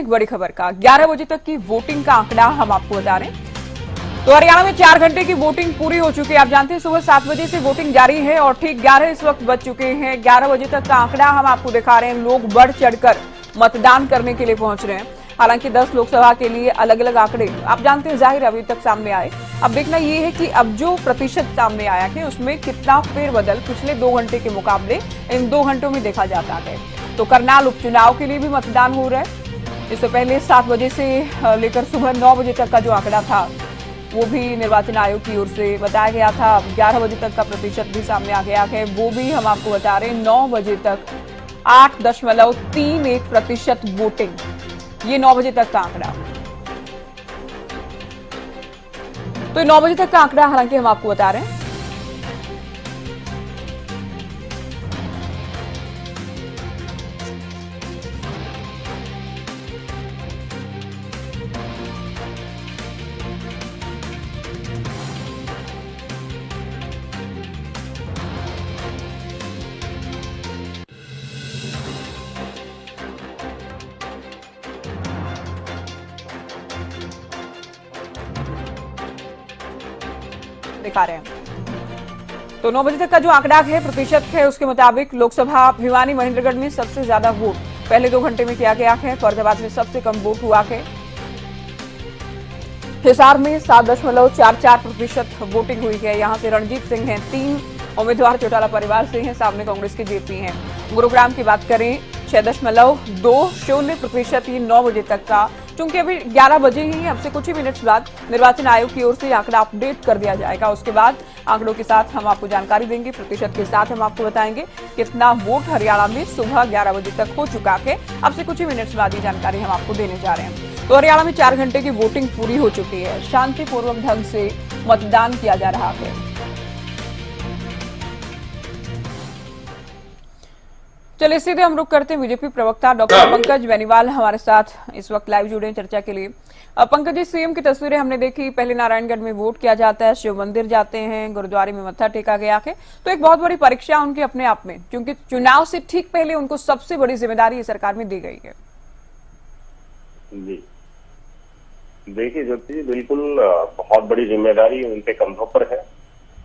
एक बड़ी खबर का 11 बजे तक की वोटिंग का आंकड़ा हम आपको बता रहे हैं। तो हरियाणा में 4 घंटे की वोटिंग पूरी हो चुकी है। आप जानते हैं सुबह 7 बजे से वोटिंग जारी है और ठीक 11 इस वक्त बज चुके हैं। 11 बजे तक का आंकड़ा हम आपको दिखा रहे हैं। लोग बढ़ चढ़कर मतदान करने के लिए पहुंच रहे हैं। हालांकि 10 लोकसभा के लिए अलग अलग आंकड़े आप जानते हैं जाहिर अभी तक सामने आए। अब देखना यह है कि अब जो प्रतिशत सामने आया है उसमें कितना फेरबदल पिछले 2 घंटे के मुकाबले इन 2 घंटों में देखा जाता है। तो करनाल उपचुनाव के लिए भी मतदान हो रहा है। इससे पहले 7 बजे से लेकर सुबह 9 बजे तक का जो आंकड़ा था वो भी निर्वाचन आयोग की ओर से बताया गया था। 11 बजे तक का प्रतिशत भी सामने आ गया है, वो भी हम आपको बता रहे हैं। 9 बजे तक 8.31% वोटिंग, ये 9 बजे तक का आंकड़ा। तो 9 बजे तक का आंकड़ा हालांकि हम आपको बता रहे हैं। दिखा रहे हैं तो 9 बजे तक का जो आंकड़ा है प्रतिशत है उसके मुताबिक लोकसभा भिवानी महेंद्रगढ़ में सबसे ज्यादा वोट पहले 2 घंटे में किया गया है। फरीदाबाद में सबसे कम वोट हुआ है। हिसार में 7.44% वोटिंग हुई है। यहां से रणजीत सिंह हैं, 3 उम्मीदवार चौटाला परिवार से हैं, सामने कांग्रेस के जेपी हैं। गुरुग्राम की बात करें 6.20% ये 9 बजे तक का। क्योंकि अभी 11 बजे ही अब से कुछ ही मिनट्स बाद निर्वाचन आयोग की ओर से आंकड़ा अपडेट कर दिया जाएगा। उसके बाद आंकड़ों के साथ हम आपको जानकारी देंगे, प्रतिशत के साथ हम आपको बताएंगे कितना वोट हरियाणा में सुबह 11 बजे तक हो चुका है। अब से कुछ ही मिनट्स बाद ये जानकारी हम आपको देने जा रहे हैं। तो हरियाणा में 4 घंटे की वोटिंग पूरी हो चुकी है। शांतिपूर्वक ढंग से मतदान किया जा रहा है। चलिए सीधे हम रुक करते हैं बीजेपी प्रवक्ता डॉक्टर पंकज बेनीवाल हमारे साथ इस वक्त लाइव जुड़े हैं चर्चा के लिए। पंकज जी, सीएम की तस्वीरें हमने देखी। पहले नारायणगढ़ में वोट किया जाता है, शिव मंदिर जाते हैं, गुरुद्वारे में मत्था टेका गया है। तो एक बहुत बड़ी परीक्षा उनकी अपने आप में, क्योंकि चुनाव से ठीक पहले उनको सबसे बड़ी जिम्मेदारी सरकार में दी गई है। जी देखिए ज्योति जी, बिल्कुल बहुत बड़ी जिम्मेदारी उनके कंधों पर है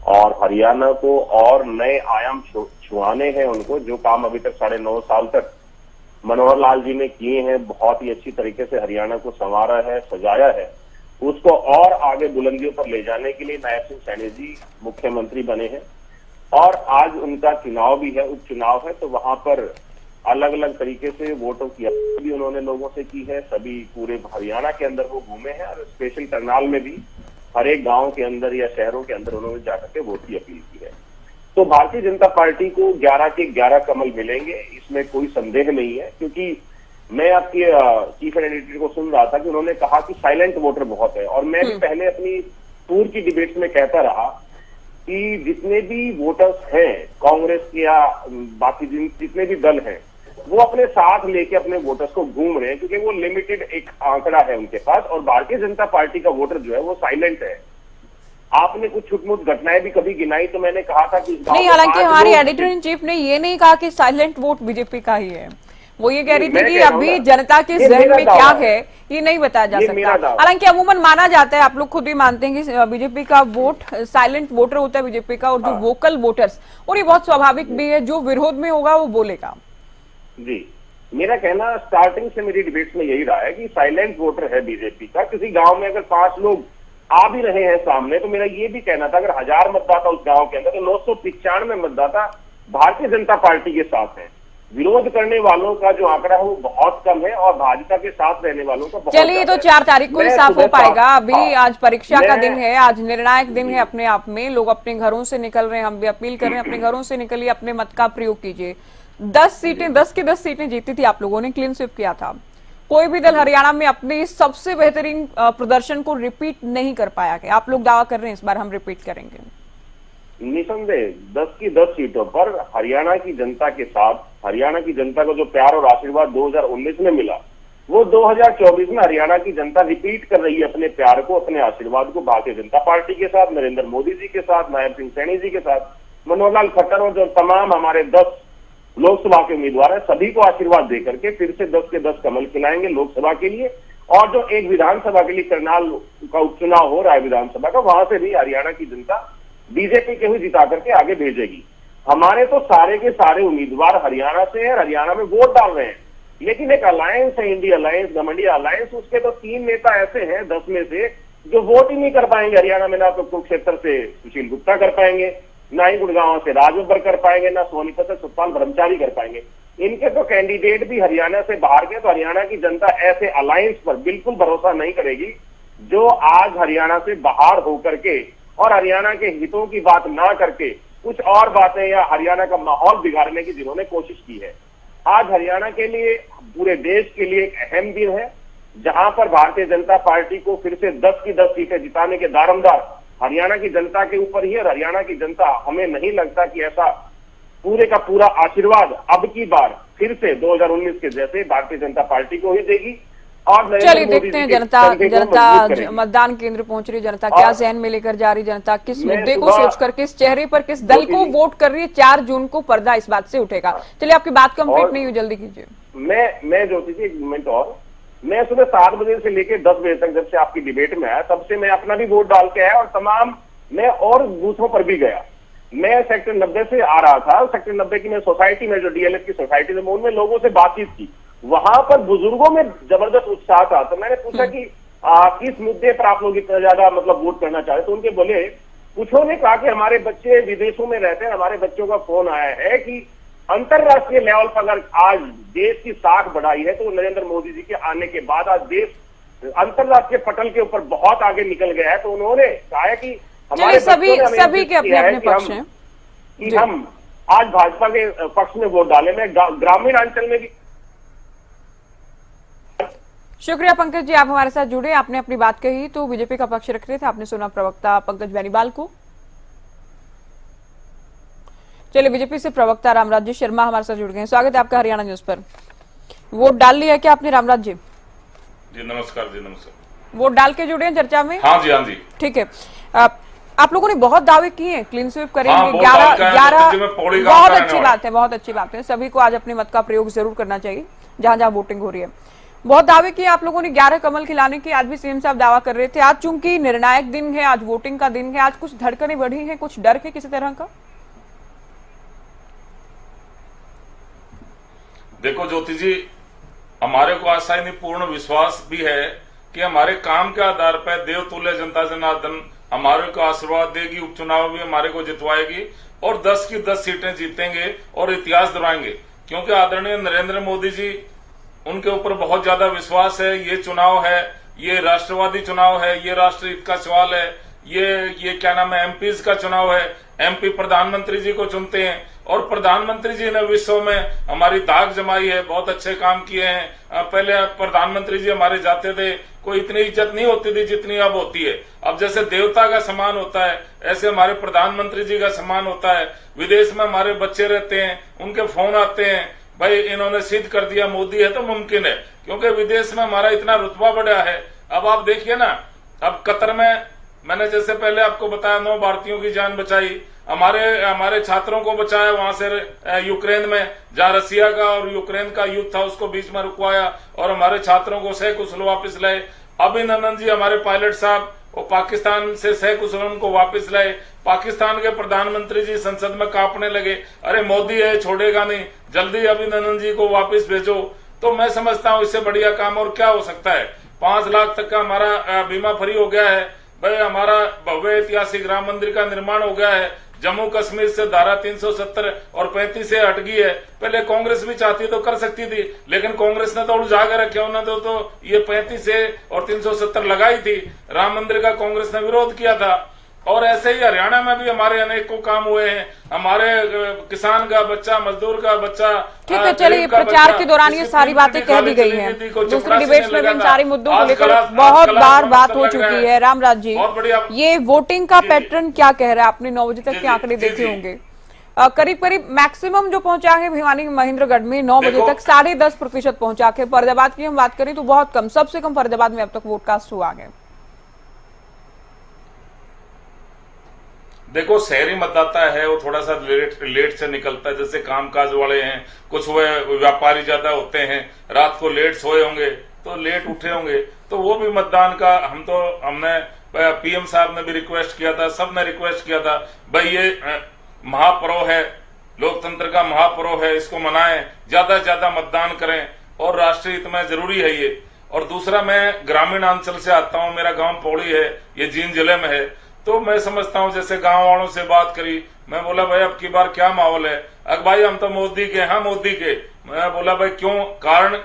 और हरियाणा को और नए आयाम छुआने हैं उनको। जो काम अभी तक 9.5 साल तक मनोहर लाल जी ने किए हैं, बहुत ही अच्छी तरीके से हरियाणा को संवारा है, सजाया है, उसको और आगे बुलंदियों पर ले जाने के लिए नायब सिंह सैनी जी मुख्यमंत्री बने हैं। और आज उनका चुनाव भी है, उपचुनाव है, तो वहां पर अलग अलग तरीके से वोटों की अपील भी उन्होंने लोगों से की है। सभी पूरे हरियाणा के अंदर वो घूमे हैं और स्पेशल करनाल में भी हर एक गांव के अंदर या शहरों के अंदर उन्होंने जाकर के वोट की अपील की है। तो भारतीय जनता पार्टी को 11 के 11 कमल मिलेंगे, इसमें कोई संदेह नहीं है। क्योंकि मैं आपकी चीफ एडिटर को सुन रहा था कि उन्होंने कहा कि साइलेंट वोटर बहुत है, और मैं भी पहले अपनी टूर की डिबेट्स में कहता रहा कि जितने भी वोटर्स हैं कांग्रेस के या बाकी जितने भी दल हैं, वो अपने साथ लेके अपने वोटर्स को घूम रहे हैं, क्योंकि वो लिमिटेड एक आंकड़ा है उनके पास। और भारतीय जनता पार्टी का वोटर जो है वो साइलेंट है। आपने कुछ छुटमुट घटनाएं भी कभी गिनाई तो मैंने कहा था कि नहीं, हालांकि हमारी एडिटर इन चीफ ने ये नहीं कहा कि साइलेंट वोट बीजेपी का ही है। वो ये कह रही थी कि अभी जनता के जहन में क्या है ये नहीं बताया जा सकता। हालांकि अमूमन माना जाता है, आप लोग खुद भी मानते हैं कि बीजेपी का वोट साइलेंट वोटर होता है बीजेपी का, और जो वोकल वोटर्स, और ये बहुत स्वाभाविक भी है, जो विरोध में होगा वो बोलेगा। जी, मेरा कहना स्टार्टिंग से मेरी डिबेट्स में यही रहा है कि साइलेंट वोटर है बीजेपी का। किसी गांव में अगर 5 लोग आ भी रहे हैं सामने, तो मेरा ये भी कहना था अगर 1000 मतदाता उस गांव के अंदर, तो 995 मतदाता भारतीय जनता पार्टी के साथ हैं। विरोध करने वालों का जो आंकड़ा है वो बहुत कम है और भाजपा के साथ रहने वालों का बहुत। चलिए, तो 4 तारीख को ही साफ हो पाएगा। अभी आज परीक्षा का दिन है, आज निर्णायक दिन है अपने आप में। लोग अपने घरों से निकल रहे हैं, हम भी अपील कर रहे हैं अपने घरों से निकलिए, अपने मत का प्रयोग कीजिए। 10 सीटें, 10 की 10 सीटें जीती थी आप लोगों ने, क्लीन स्वीप किया था। कोई भी दल हरियाणा में अपने सबसे बेहतरीन प्रदर्शन को रिपीट नहीं कर पाया है। आप लोग दावा कर रहे हैं इस बार हम रिपीट करेंगे। निसंदेह 10 की 10 सीटों पर हरियाणा की जनता के साथ, हरियाणा की जनता को जो प्यार और आशीर्वाद 2019 में मिला, वो 2024 में हरियाणा की जनता रिपीट कर रही है अपने प्यार को, अपने आशीर्वाद को भारतीय जनता पार्टी के साथ, नरेंद्र मोदी जी के साथ, नायब सिंह सैनी जी के साथ, मनोहर लाल खट्टर और जो तमाम हमारे 10 लोकसभा के उम्मीदवार है, सभी को आशीर्वाद देकर के फिर से 10 के 10 कमल खिलाएंगे लोकसभा के लिए। और जो एक विधानसभा के लिए करनाल का उपचुनाव हो रहा है विधानसभा का, वहां से भी हरियाणा की जनता बीजेपी के हुई जिता करके आगे भेजेगी। हमारे तो सारे के सारे उम्मीदवार हरियाणा से हैं, हरियाणा में वोट डाल रहे हैं, लेकिन एक अलायंस है, इंडिया अलायंस, गमंडिया अलायंस, उसके तो 3 नेता ऐसे हैं 10 में से जो वोट ही नहीं कर पाएंगे हरियाणा में। ना तो कुरुक्षेत्र से सुशील गुप्ता कर पाएंगे, ना ही गुड़गांव से राज बब्बर कर पाएंगे, ना सोनीपत से सुखपाल ब्रह्मचारी कर पाएंगे। इनके तो कैंडिडेट भी हरियाणा से बाहर गए। तो हरियाणा की जनता ऐसे अलायंस पर बिल्कुल भरोसा नहीं करेगी जो आज हरियाणा से बाहर होकर के और हरियाणा के हितों की बात ना करके कुछ और बातें या हरियाणा का माहौल बिगाड़ने की जिन्होंने कोशिश की है। आज हरियाणा के लिए, पूरे देश के लिए एक अहम दिन है, जहां पर भारतीय जनता पार्टी को फिर से 10 की 10 सीटें जिताने के दारोमदार हरियाणा की जनता के ऊपर ही है। हरियाणा की जनता, हमें नहीं लगता कि ऐसा पूरे का पूरा आशीर्वाद अब की बार फिर से 2019 के जैसे भारतीय जनता पार्टी को ही देगी। और चलिए देखते हैं जनता मतदान केंद्र पहुंच रही जनता क्या जहन में लेकर जा रही, जनता किस मुद्दे को सोचकर, किस चेहरे पर, किस दल को वोट कर रही है। 4 जून को पर्दा इस बात से उठेगा। चलिए आपकी बात कंप्लीट नहीं हुई, जल्दी कीजिए। मैं ज्योति जी एक मिनट और, मैं सुबह 7 बजे से लेकर 10 बजे तक जब से आपकी डिबेट में आया तब से मैं अपना भी वोट डाल के आया और तमाम मैं और बूथों पर भी गया। मैं सेक्टर 90 से आ रहा था, सेक्टर 90 की मैं सोसाइटी में, जो डीएलएफ की सोसाइटी में, उनमें लोगों से बातचीत की। वहां पर बुजुर्गों में जबरदस्त उत्साह था। तो मैंने पूछा कि किस मुद्दे पर आप लोग इतना ज्यादा मतलब वोट करना चाहते। तो उनके बोले, कुछ ने कहा कि हमारे बच्चे विदेशों में रहते हैं, हमारे बच्चों का फोन आया है कि अंतरराष्ट्रीय लेवल पर अगर आज देश की साख बढ़ाई है तो नरेंद्र मोदी जी के आने के बाद आज देश अंतरराष्ट्रीय पटल के ऊपर बहुत आगे निकल गया है। तो उन्होंने कहा कि हमारे सभी के अपने अपने पक्ष हैं कि हम आज भाजपा के पक्ष में वोट डाले। मैं ग्रामीण अंचल में भी। शुक्रिया पंकज जी, आप हमारे साथ जुड़े, आपने अपनी बात कही तो बीजेपी का पक्ष रख रहे थे, आपने सुना प्रवक्ता पंकज बेनीवाल को। चलिए बीजेपी से प्रवक्ता रामराज जी शर्मा हमारे साथ जुड़ गए हैं। स्वागत है आपका हरियाणा न्यूज पर। वोट डाल लिया क्या आपने रामराज जी? जी नमस्कार। जी नमस्कार। वोट डाल के जुड़े हैं चर्चा में? हाँ जी। ठीक है। आप लोगों ने बहुत दावे किए हैं, क्लीन स्वीप करेंगे। हाँ, 11 बहुत अच्छी बात है, बहुत अच्छी बात है। सभी को आज अपने मत का प्रयोग जरूर करना चाहिए जहां जहां वोटिंग हो रही है। बहुत दावे किए आप लोगों ने 11 कमल खिलाने की, आज भी सीएम साहब दावा कर रहे थे। आज चूंकि निर्णायक दिन है, आज वोटिंग का दिन है, आज कुछ धड़कनें बढ़ी हैं, कुछ डर है किसी तरह का? देखो ज्योति जी, हमारे को आशा नहीं पूर्ण विश्वास भी है कि हमारे काम के आधार पर देवतुल्य जनता जनार्दन हमारे को आशीर्वाद देगी, उपचुनाव भी हमारे को जितवाएगी और 10 की 10 सीटें जीतेंगे और इतिहास दोहराएंगे। क्योंकि आदरणीय नरेंद्र मोदी जी, उनके ऊपर बहुत ज्यादा विश्वास है। ये चुनाव है, ये राष्ट्रवादी चुनाव है, ये राष्ट्र हित का सवाल है, ये क्या नाम है, एमपीज का चुनाव है। एमपी प्रधानमंत्री जी को चुनते हैं और प्रधानमंत्री जी ने विश्व में हमारी दाग जमाई है, बहुत अच्छे काम किए हैं। पहले प्रधानमंत्री जी हमारे जाते थे, कोई इतनी इज्जत नहीं होती थी जितनी अब होती है। अब जैसे देवता का सम्मान होता है, ऐसे हमारे प्रधानमंत्री जी का सम्मान होता है। विदेश में हमारे बच्चे रहते हैं, उनके फोन आते हैं, भाई इन्होंने सिद्ध कर दिया मोदी है तो मुमकिन है, क्योंकि विदेश में हमारा इतना रुतबा बढ़ा है। अब आप देखिए ना, अब कतर में मैंने जैसे पहले आपको बताया 9 भारतीयों की जान बचाई, हमारे छात्रों को बचाया वहां से यूक्रेन में, जहां रसिया का और यूक्रेन का युद्ध था उसको बीच में रुकवाया और हमारे छात्रों को सकुशल वापस लाए। अभिनंदन जी हमारे पायलट साहब वो पाकिस्तान से सकुशल उनको वापस लाए। पाकिस्तान के प्रधानमंत्री जी संसद में कांपने लगे, अरे मोदी है छोड़ेगा नहीं, जल्दी अभिनंदन जी को वापस भेजो। तो मैं समझता हूं इससे बढ़िया काम और क्या हो सकता है। 5 लाख तक का हमारा बीमा फ्री हो गया है भाई, हमारा भव्य ऐतिहासिक राम मंदिर का निर्माण हो गया है। जम्मू कश्मीर से धारा 370 और 35 से हट गई है। पहले कांग्रेस भी चाहती तो कर सकती थी, लेकिन कांग्रेस ने तो उलझा के रखे, उन्होंने तो ये 35 से और 370 लगाई थी। राम मंदिर का कांग्रेस ने विरोध किया था। और ऐसे ही हरियाणा में भी हमारे अनेकों काम हुए हैं। हमारे किसान का बच्चा, मजदूर का बच्चा, ठीक है। चलिए प्रचार के दौरान ये सारी बातें कह दी गई हैं, दूसरी डिबेट्स में भी इन सारी मुद्दों को लेकर बहुत बार बात हो चुकी है। रामराज जी, ये वोटिंग का पैटर्न क्या कह रहा है? आपने 9 बजे तक के आंकड़े देखे होंगे, करीब करीब मैक्सिमम जो पहुंचा है भिवानी महेंद्रगढ़ में 9 बजे तक 10.5% पहुंचा के। फरीदाबाद की हम बात करें तो बहुत कम, सबसे कम फरीदाबाद में अब तक वोट कास्ट हुआ है। देखो, शहरी मतदाता है वो थोड़ा सा लेट से निकलता है, जैसे कामकाज वाले हैं, कुछ वह व्यापारी ज्यादा होते हैं, रात को लेट सोए होंगे तो लेट उठे होंगे, तो वो भी मतदान का हमने पीएम साहब ने भी रिक्वेस्ट किया था, सबने रिक्वेस्ट किया था, भाई ये महापर्व है, लोकतंत्र का महापर्व है, इसको मनाएं, ज्यादा से ज्यादा मतदान करें और राष्ट्रीय हित में जरूरी है ये। और दूसरा, मैं ग्रामीण अंचल से आता हूं, मेरा गांव पौड़ी है, ये जींद जिले में है, तो मैं समझता हूं, जैसे गांव वालों से बात करी, मैं बोला भाई अब की बार क्या माहौल है? अगर भाई हम तो मोदी के, हाँ मोदी के। मैं बोला भाई क्यों? कारण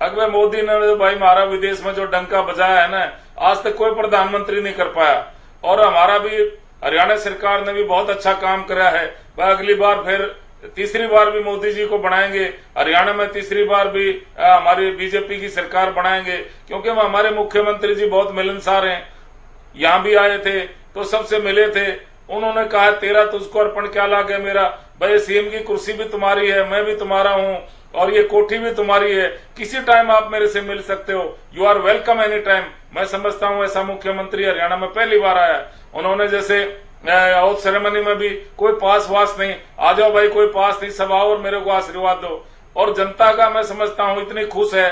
अगर मोदी ने भाई हमारा विदेश में जो डंका बजाया है ना, आज तक कोई प्रधानमंत्री नहीं कर पाया। और हमारा भी हरियाणा सरकार ने भी बहुत अच्छा काम करा है। भाई अगली बार फिर तीसरी बार भी मोदी जी को बनाएंगे, हरियाणा में तीसरी बार भी हमारी बीजेपी की सरकार बनाएंगे, क्योंकि हमारे मुख्यमंत्री जी बहुत मिलनसार हैं। यहाँ भी आए थे तो सबसे मिले थे, उन्होंने कहा तेरा तुझको अर्पण क्या लागे मेरा, भाई सीएम की कुर्सी भी तुम्हारी है, मैं भी तुम्हारा हूँ और ये कोठी भी तुम्हारी है, किसी टाइम आप मेरे से मिल सकते हो, you are welcome any time. मैं समझता हूँ ऐसा मुख्यमंत्री हरियाणा में पहली बार आया। उन्होंने जैसे ओथ सेरेमनी में भी कोई पास वास नहीं, आ जाओ भाई कोई पास नहीं, सब आओ और मेरे को आशीर्वाद दो। और जनता का मैं समझता हूँ इतनी खुश है,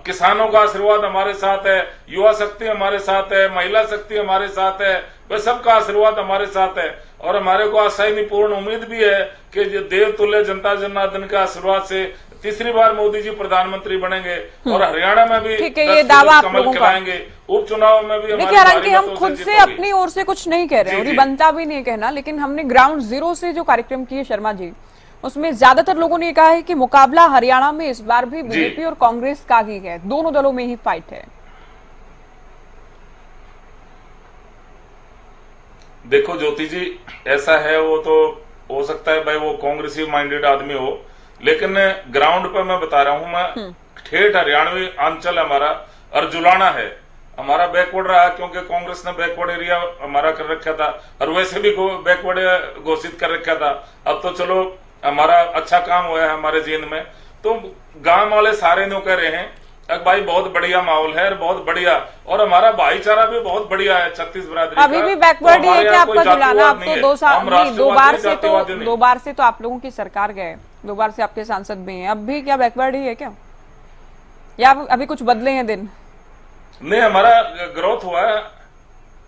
किसानों का आशीर्वाद हमारे साथ है, युवा शक्ति हमारे साथ है, महिला शक्ति हमारे साथ है, वह सबका आशीर्वाद हमारे साथ है। और हमारे को आशाएं पूर्ण उम्मीद भी है कि जो देवतुल्य जनता जनार्दन के आशीर्वाद से तीसरी बार मोदी जी प्रधानमंत्री बनेंगे और हरियाणा में भी ठीक है, ये दावा आप लोगों का उपचुनाव में भी। देखिए हालांकि हम खुद से अपनी ओर से कुछ नहीं कह रहे हैं और ये बनता भी नहीं कहना, लेकिन हमने ग्राउंड जीरो से जो कार्यक्रम किए शर्मा जी, उसमें ज्यादातर लोगों ने कहा है कि मुकाबला हरियाणा में इस बार भी बीजेपी और कांग्रेस का ही है, दोनों दलों में ही फाइट है। देखो ज्योति जी, ऐसा है, वो तो हो सकता है भाई वो कांग्रेसी माइंडेड आदमी हो, लेकिन ग्राउंड पर मैं बता रहा हूं, मैं ठेठ हरियाणवी अंचल हमारा अर्जुलाना है, हमारा बैकवर्ड रहा, क्योंकि कांग्रेस ने बैकवर्ड एरिया हमारा कर रखा था और वैसे भी बैकवर्ड घोषित कर रखा था। अब तो चलो हमारा अच्छा काम हुआ है हमारे जींद में, तो गांव वाले सारे नो कह रहे हैं अब भाई बहुत बढ़िया माहौल है, बहुत बढ़िया, और हमारा भाईचारा भी बहुत बढ़िया है छत्तीस बरादरी। अभी भी बैकवर्ड ही है क्या आपका जुलाना? आप तो दो बार से तो आप लोगों की सरकार गए, 2 बार से आपके सांसद भी हैं, अब भी क्या बैकवर्ड ही है क्या, या अभी कुछ बदले हैं दिन? नहीं, हमारा ग्रोथ हुआ है,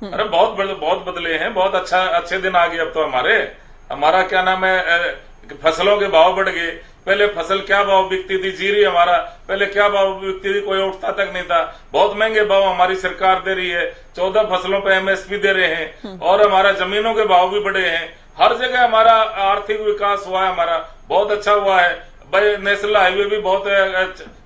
अरे बहुत बदले हैं, बहुत अच्छे दिन आ गए अब तो हमारा क्या नाम है, फसलों के भाव बढ़ गए। पहले फसल क्या भाव बिकती थी, जीरी हमारा पहले क्या भाव बिकती थी, कोई उठता तक नहीं था, बहुत महंगे भाव हमारी सरकार दे रही है, 14 फसलों पे एमएसपी दे रहे हैं और हमारा जमीनों के भाव भी बढ़े हैं, हर जगह हमारा आर्थिक विकास हुआ है, हमारा बहुत अच्छा हुआ है भाई। नेशनल हाईवे भी बहुत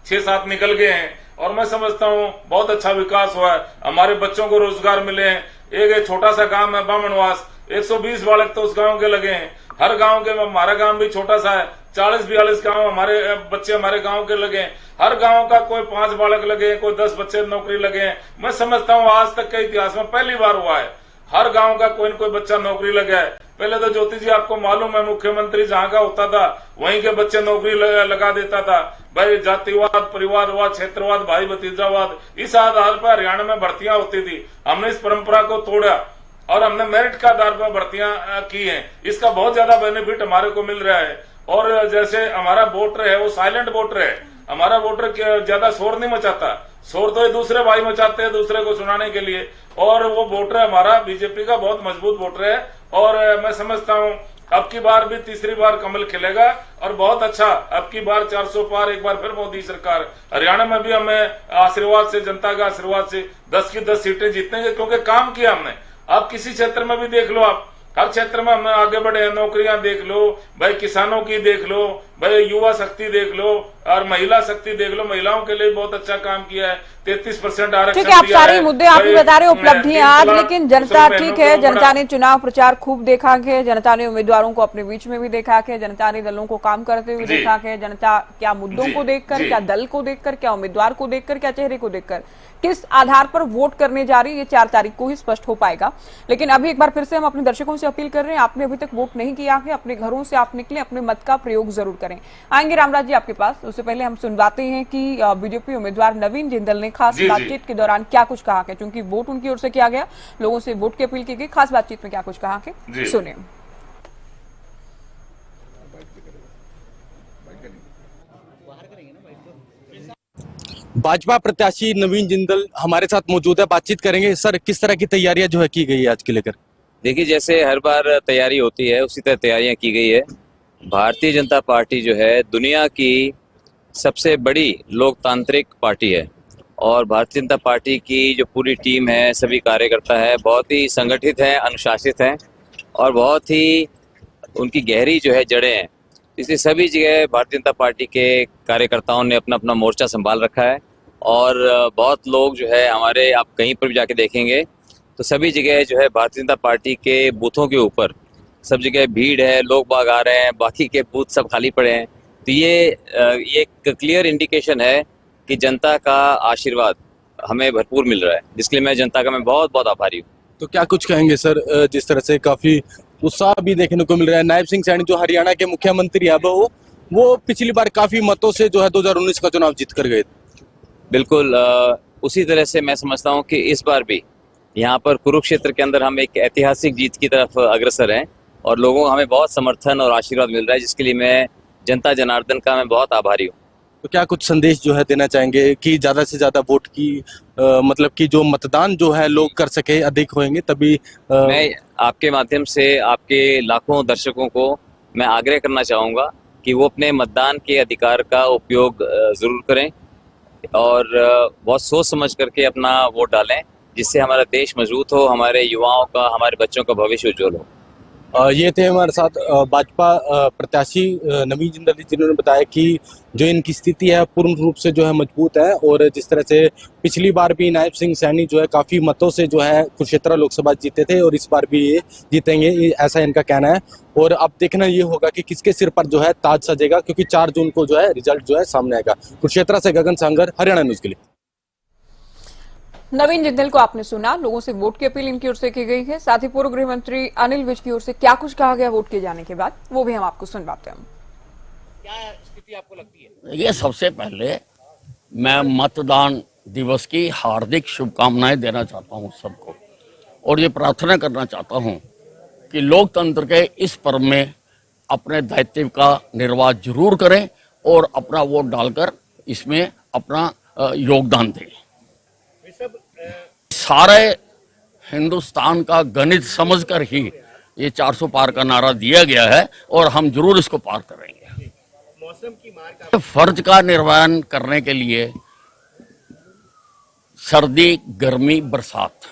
6-7 निकल गए हैं और मैं समझता हूँ बहुत अच्छा विकास हुआ है, हमारे बच्चों को रोजगार मिले हैं। एक छोटा सा गांव है बामनवास, 120 बालक तो उस गांव के लगे हैं, हर गांव के, हमारा गांव भी छोटा सा है, 40-42 गांव हमारे बच्चे हमारे गांव के लगे हैं, हर गांव का कोई 5 बालक लगे हैं, कोई 10 बच्चे नौकरी लगे हैं। मैं समझता हूँ आज तक के इतिहास में पहली बार हुआ है, हर गांव का कोई न कोई बच्चा नौकरी लगा है। पहले तो ज्योति जी आपको मालूम है, मुख्यमंत्री जहां का होता था वहीं के बच्चे नौकरी लगा देता था। भाई जातिवाद, परिवारवाद, क्षेत्रवाद, भाई भतीजावाद, इस आधार पर हरियाणा में भर्तियां होती थी। हमने इस परंपरा को तोड़ा और हमने मेरिट के आधार पर भर्तियां की हैं, इसका बहुत ज्यादा बेनिफिट हमारे को मिल रहा है। और जैसे हमारा वोटर है वो साइलेंट वोटर है, हमारा वोटर ज्यादा शोर नहीं मचाता, शोर तो ये दूसरे भाई मचाते हैं दूसरे को सुनाने के लिए, और वो वोटर हमारा बीजेपी का बहुत मजबूत वोटर है। और मैं समझता हूँ अब की बार भी तीसरी बार कमल खिलेगा और बहुत अच्छा, अब की बार 400 पार, एक बार फिर मोदी सरकार। हरियाणा में भी हमें आशीर्वाद से, जनता का आशीर्वाद से 10 की 10 सीटें जीतेंगे, क्योंकि काम किया हमने। अब किसी क्षेत्र में भी देख लो, आप हर क्षेत्र में हम आगे बढ़े हैं, नौकरियां देख लो भाई, किसानों की देख लो भाई, युवा शक्ति देख लो और महिला शक्ति देख लो, महिलाओं के लिए बहुत अच्छा काम किया है, 33% आरक्षण। ठीक है, आप सारे मुद्दे आप ही बता रहे उपलब्धियां आज, लेकिन जनता ठीक है, जनता ने चुनाव प्रचार खूब देखा है, जनता ने उम्मीदवारों को अपने बीच में भी देखा है, जनता ने दलों को काम करते हुए देखा है, जनता क्या मुद्दों को देखकर, क्या दल को देखकर, क्या उम्मीदवार को देखकर, क्या चेहरे को देखकर, किस आधार पर वोट करने जा रही है, ये 4 तारीख को ही स्पष्ट हो पाएगा। लेकिन अभी एक बार फिर से हम अपने दर्शकों से अपील कर रहे हैं, आपने अभी तक वोट नहीं किया है, अपने घरों से आप निकले, अपने मत का प्रयोग जरूर करें। करें। आएंगे रामराज जी आपके पास, उससे पहले हम सुनवाते हैं कि बीजेपी उम्मीदवार नवीन जिंदल ने खास बातचीत के दौरान क्या कुछ कहा कि क्योंकि वोट उनकी ओर से किया गया, लोगों से वोट की अपील की गई, खास बातचीत में क्या कुछ कहा कि सुनिए। भाजपा प्रत्याशी नवीन जिंदल हमारे साथ मौजूद है, बातचीत करेंगे। सर, किस तरह की तैयारियां जो है की गई है आज के लेकर? देखिए, जैसे हर बार तैयारी होती है उसी तरह तैयारियां की गई है। भारतीय जनता पार्टी जो है दुनिया की सबसे बड़ी लोकतांत्रिक पार्टी है और भारतीय जनता पार्टी की जो पूरी टीम है, सभी कार्यकर्ता है, बहुत ही संगठित हैं, अनुशासित हैं और बहुत ही उनकी गहरी जो है जड़ें हैं। इसलिए सभी जगह भारतीय जनता पार्टी के कार्यकर्ताओं ने अपना अपना मोर्चा संभाल रखा है और बहुत लोग जो है हमारे, आप कहीं पर भी जाके देखेंगे तो सभी जगह जो है भारतीय जनता पार्टी के बूथों के ऊपर सब जगह भीड़ है, लोग बाग आ रहे हैं, बाकी के बूथ सब खाली पड़े हैं। तो ये एक क्लियर इंडिकेशन है कि जनता का आशीर्वाद हमें भरपूर मिल रहा है, जिसके लिए मैं जनता का बहुत बहुत आभारी हूँ। तो क्या कुछ कहेंगे सर, जिस तरह से काफी उत्साह भी देखने को मिल रहा है। नायब सिंह सैनी जो हरियाणा के मुख्यमंत्री है वो पिछली बार काफी मतों से जो है 2019 का चुनाव जीत कर गए। बिल्कुल उसी तरह से मैं समझता हूँ कि इस बार भी यहाँ पर कुरुक्षेत्र के अंदर हम एक ऐतिहासिक जीत की तरफ अग्रसर हैं और लोगों को हमें बहुत समर्थन और आशीर्वाद मिल रहा है, जिसके लिए मैं जनता जनार्दन का मैं बहुत आभारी हूँ। तो क्या कुछ संदेश जो है देना चाहेंगे कि ज्यादा से ज्यादा वोट की मतलब कि जो मतदान जो है लोग कर सके, अधिक होंगे तभी मैं आपके माध्यम से आपके लाखों दर्शकों को मैं आग्रह करना चाहूँगा कि वो अपने मतदान के अधिकार का उपयोग ज़रूर करें और बहुत सोच समझ करके अपना वोट डालें, जिससे हमारा देश मजबूत हो, हमारे युवाओं का, हमारे बच्चों का भविष्य उज्जवल हो। ये थे हमारे साथ भाजपा प्रत्याशी नवीन जिंदल जी, जिन्होंने बताया कि जो इनकी स्थिति है पूर्ण रूप से जो है मजबूत है और जिस तरह से पिछली बार भी नायब सिंह सैनी जो है काफी मतों से जो है कुरुक्षेत्र लोकसभा जीते थे और इस बार भी ये जीतेंगे, ऐसा इनका कहना है। और अब देखना ये होगा कि किसके सिर पर जो है ताज सजेगा, क्योंकि 4 जून को जो है रिजल्ट जो है सामने आएगा। कुरुक्षेत्र से गगन सांगर, हरियाणा न्यूज के लिए। नवीन जिंदल को आपने सुना, लोगों से वोट की अपील इनकी ओर से की गई है। साथ ही पूर्व गृह मंत्री अनिल विज की ओर से क्या कुछ कहा गया वोट किए जाने के बाद, वो भी हम आपको सुनवाते हैं। क्या स्थिति आपको लगती है? देखिए, सबसे पहले मैं मतदान दिवस की हार्दिक शुभकामनाएं देना चाहता हूं सबको और ये प्रार्थना करना चाहता हूं कि लोकतंत्र के इस पर्व में अपने दायित्व का निर्वाह जरूर करें और अपना वोट डालकर इसमें अपना योगदान दें। सारे हिंदुस्तान का गणित समझकर ही ये 400 पार का नारा दिया गया है और हम जरूर इसको पार करेंगे। मौसम की मार का फर्ज का निर्वहन करने के लिए सर्दी, गर्मी, बरसात